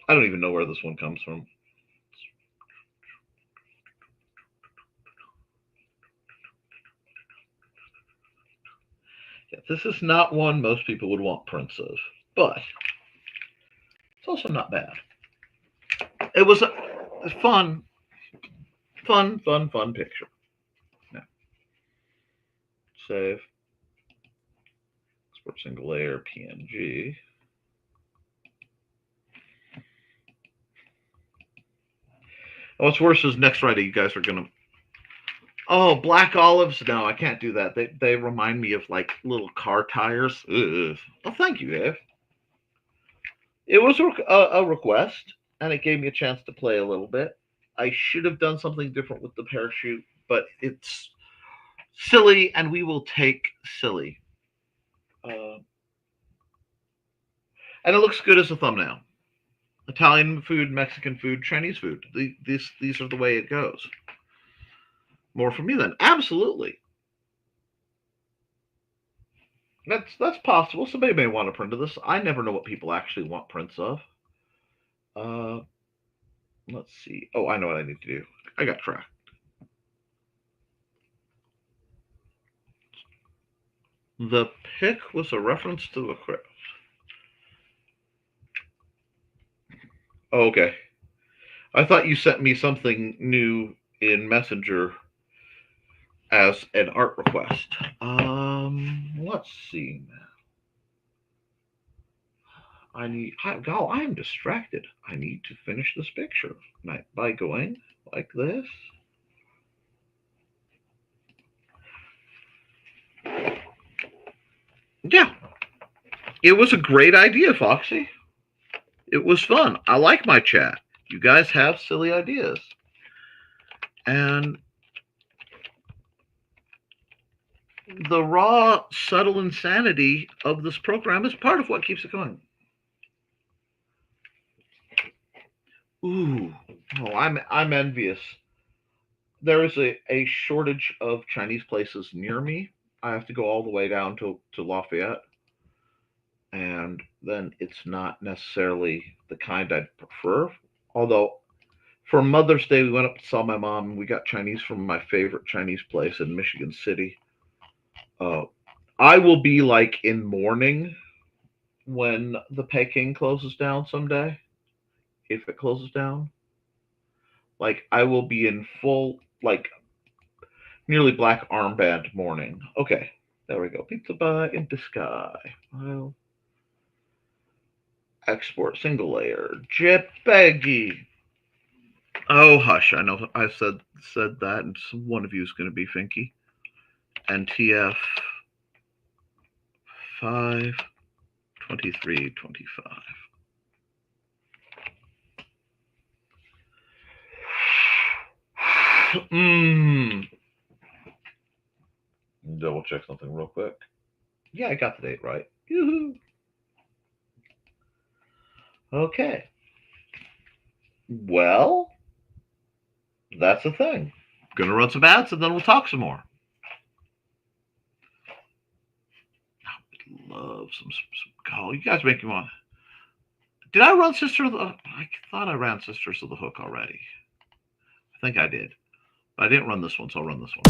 don't even know where this one comes from. Yeah, this is not one most people would want prints of, but it's also not bad. It was a fun picture. Now, save. Export single layer PNG. What's worse is next Friday you guys are gonna. Oh, black olives? No, I can't do that. They remind me of like little car tires. Ugh. Well, thank you, Dave. It was a request, and it gave me a chance to play a little bit. I should have done something different with the parachute, but it's silly, and we will take silly. And it looks good as a thumbnail. Italian food, Mexican food, Chinese food. These are the way it goes. More from me then. Absolutely. That's possible. Somebody may want a print of this. I never know what people actually want prints of. Let's see. Oh, I know what I need to do. I got tracked. The pic was a reference to the crypt. Oh, okay. I thought you sent me something new in Messenger as an art request. Let's see now. I am distracted. I need to finish this picture by going like this. Yeah. It was a great idea, Foxy. It was fun. I like my chat. You guys have silly ideas. And the raw, subtle insanity of this program is part of what keeps it going. Ooh, oh, I'm envious. There is a shortage of Chinese places near me. I have to go all the way down to Lafayette. And then it's not necessarily the kind I'd prefer. Although, for Mother's Day, we went up to saw my mom, and we got Chinese from my favorite Chinese place in Michigan City. I will be like in mourning when the Peking closes down someday, if it closes down. Like, I will be in full, like, nearly black armband mourning. Okay, there we go. Pizza Buy into Sky. Well, export single layer. JPEG. Oh, hush. I know I said that, and one of you is going to be Finky. NTF 52325. Double check something real quick. Yeah, I got the date right. Yoo-hoo. Okay. Well, that's the thing. Gonna run some ads and then we'll talk some more. I love some oh, you guys make me want. Did I run Sister of the I thought I ran Sisters of the Hook already. I think I did. But I didn't run this one, so I'll run this one.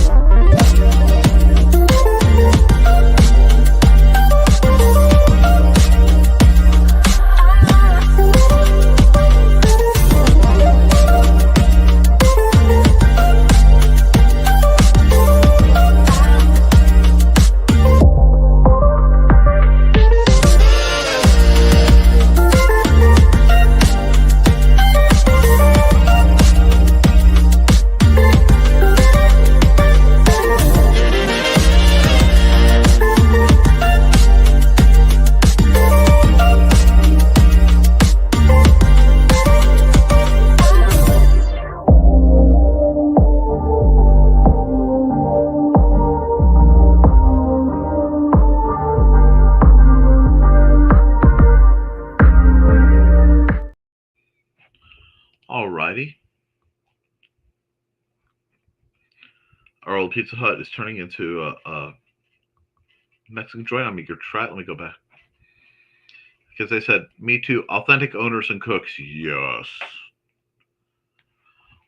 Alrighty. Our old Pizza Hut is turning into a Mexican joint. I'm eager to try it. Let me go back. Because they said, me too, authentic owners and cooks. Yes.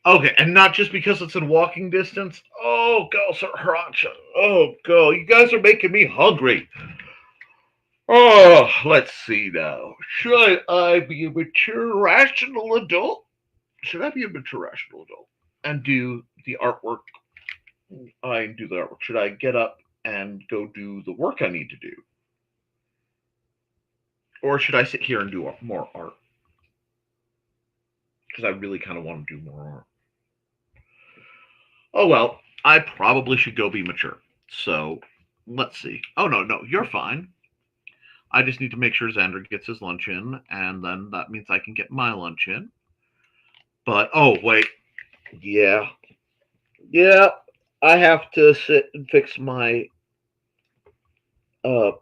Okay, and not just because it's in walking distance. Oh, go, Sriracha. Oh, go. You guys are making me hungry. Oh, let's see now. Should I be a mature, rational adult? Should I be a mature, rational adult and do the artwork? I do the artwork. Should I get up and go do the work I need to do? Or should I sit here and do more art? Because I really kind of want to do more art. Oh, well, I probably should go be mature. So, let's see. Oh, no, you're fine. I just need to make sure Xander gets his lunch in, and then that means I can get my lunch in. But, oh, wait. Yeah, I have to sit and fix my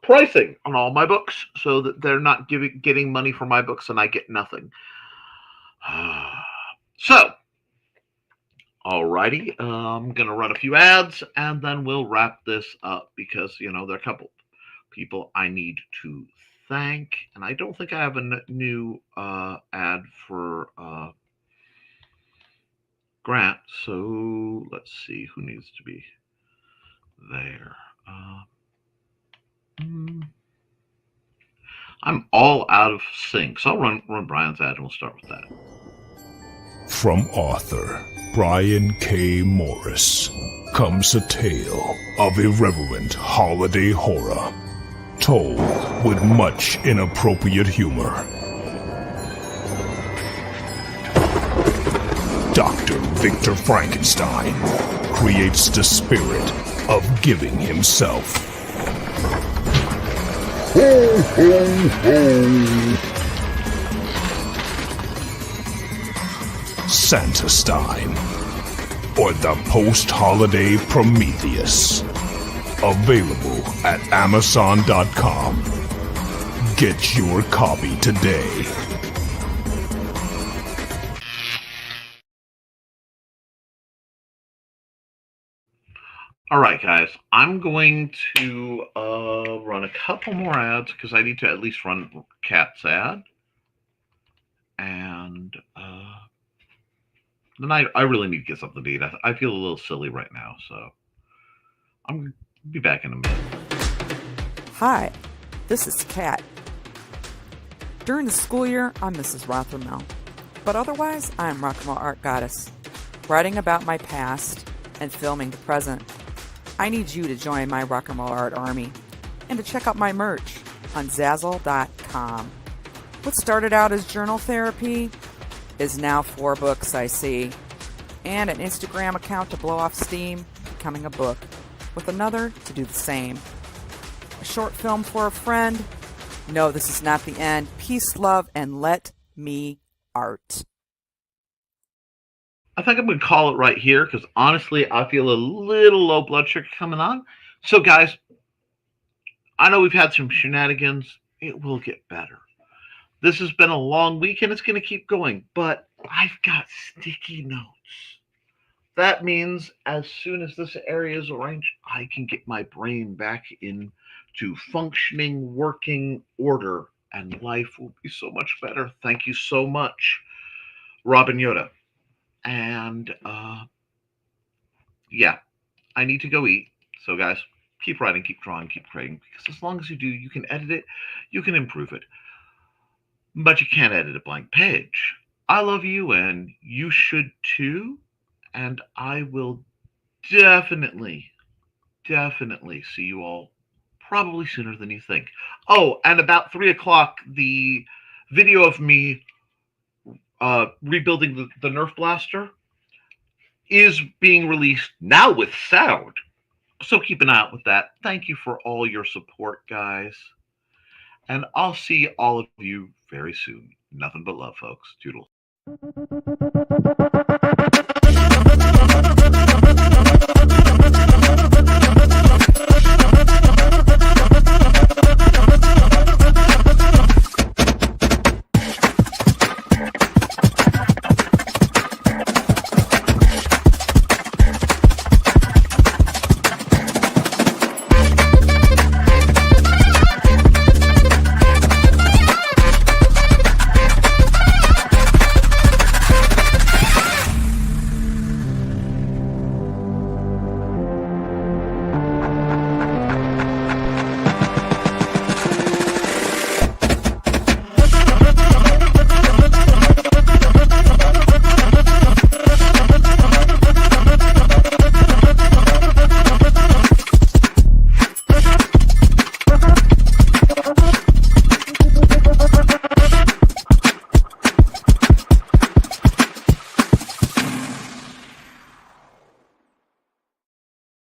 pricing on all my books so that they're not getting money for my books and I get nothing. So, alrighty, I'm going to run a few ads and then we'll wrap this up because, there are a couple people I need to thank. And I don't think I have a new ad for Grant. So, let's see who needs to be there. I'm all out of sync, so I'll run Brian's ad and we'll start with that. From author Brian K. Morris comes a tale of irreverent holiday horror, told with much inappropriate humor. Dr. Victor Frankenstein creates the spirit of giving himself. ho, ho, ho. Santastine, or the post-holiday Prometheus. Available at Amazon.com. Get your copy today. All right, guys, I'm going to run a couple more ads because I need to at least run Cat's ad. And then I really need to get something to eat. I feel a little silly right now, so I'm going to be back in a minute. Hi, this is Kat. During the school year, I'm Mrs. Rothermel, but otherwise, I'm Rock and Roll Art Goddess, writing about my past and filming the present. I need you to join my Rock and Roll Art army and to check out my merch on Zazzle.com. What started out as journal therapy is now 4 books, I see, and an Instagram account to blow off steam, becoming a book, with another to do the same. A short film for a friend. No, this is not the end. Peace, love, and let me art. I think I'm going to call it right here because honestly, I feel a little low blood sugar coming on. So, guys, I know we've had some shenanigans. It will get better. This has been a long week and it's going to keep going, but I've got sticky notes. That means as soon as this area is arranged, I can get my brain back into functioning, working order, and life will be so much better. Thank you so much, Robin Yoda. And yeah, I need to go eat. So, guys, keep writing, keep drawing, keep creating, because as long as you do, you can edit it, you can improve it. But you can't edit a blank page. I love you, and you should too. And I will definitely see you all probably sooner than you think. Oh, and about 3 o'clock, the video of me rebuilding the Nerf blaster is being released now with sound. So keep an eye out with that. Thank you for all your support, guys. And I'll see all of you very soon. Nothing but love, folks. Toodles.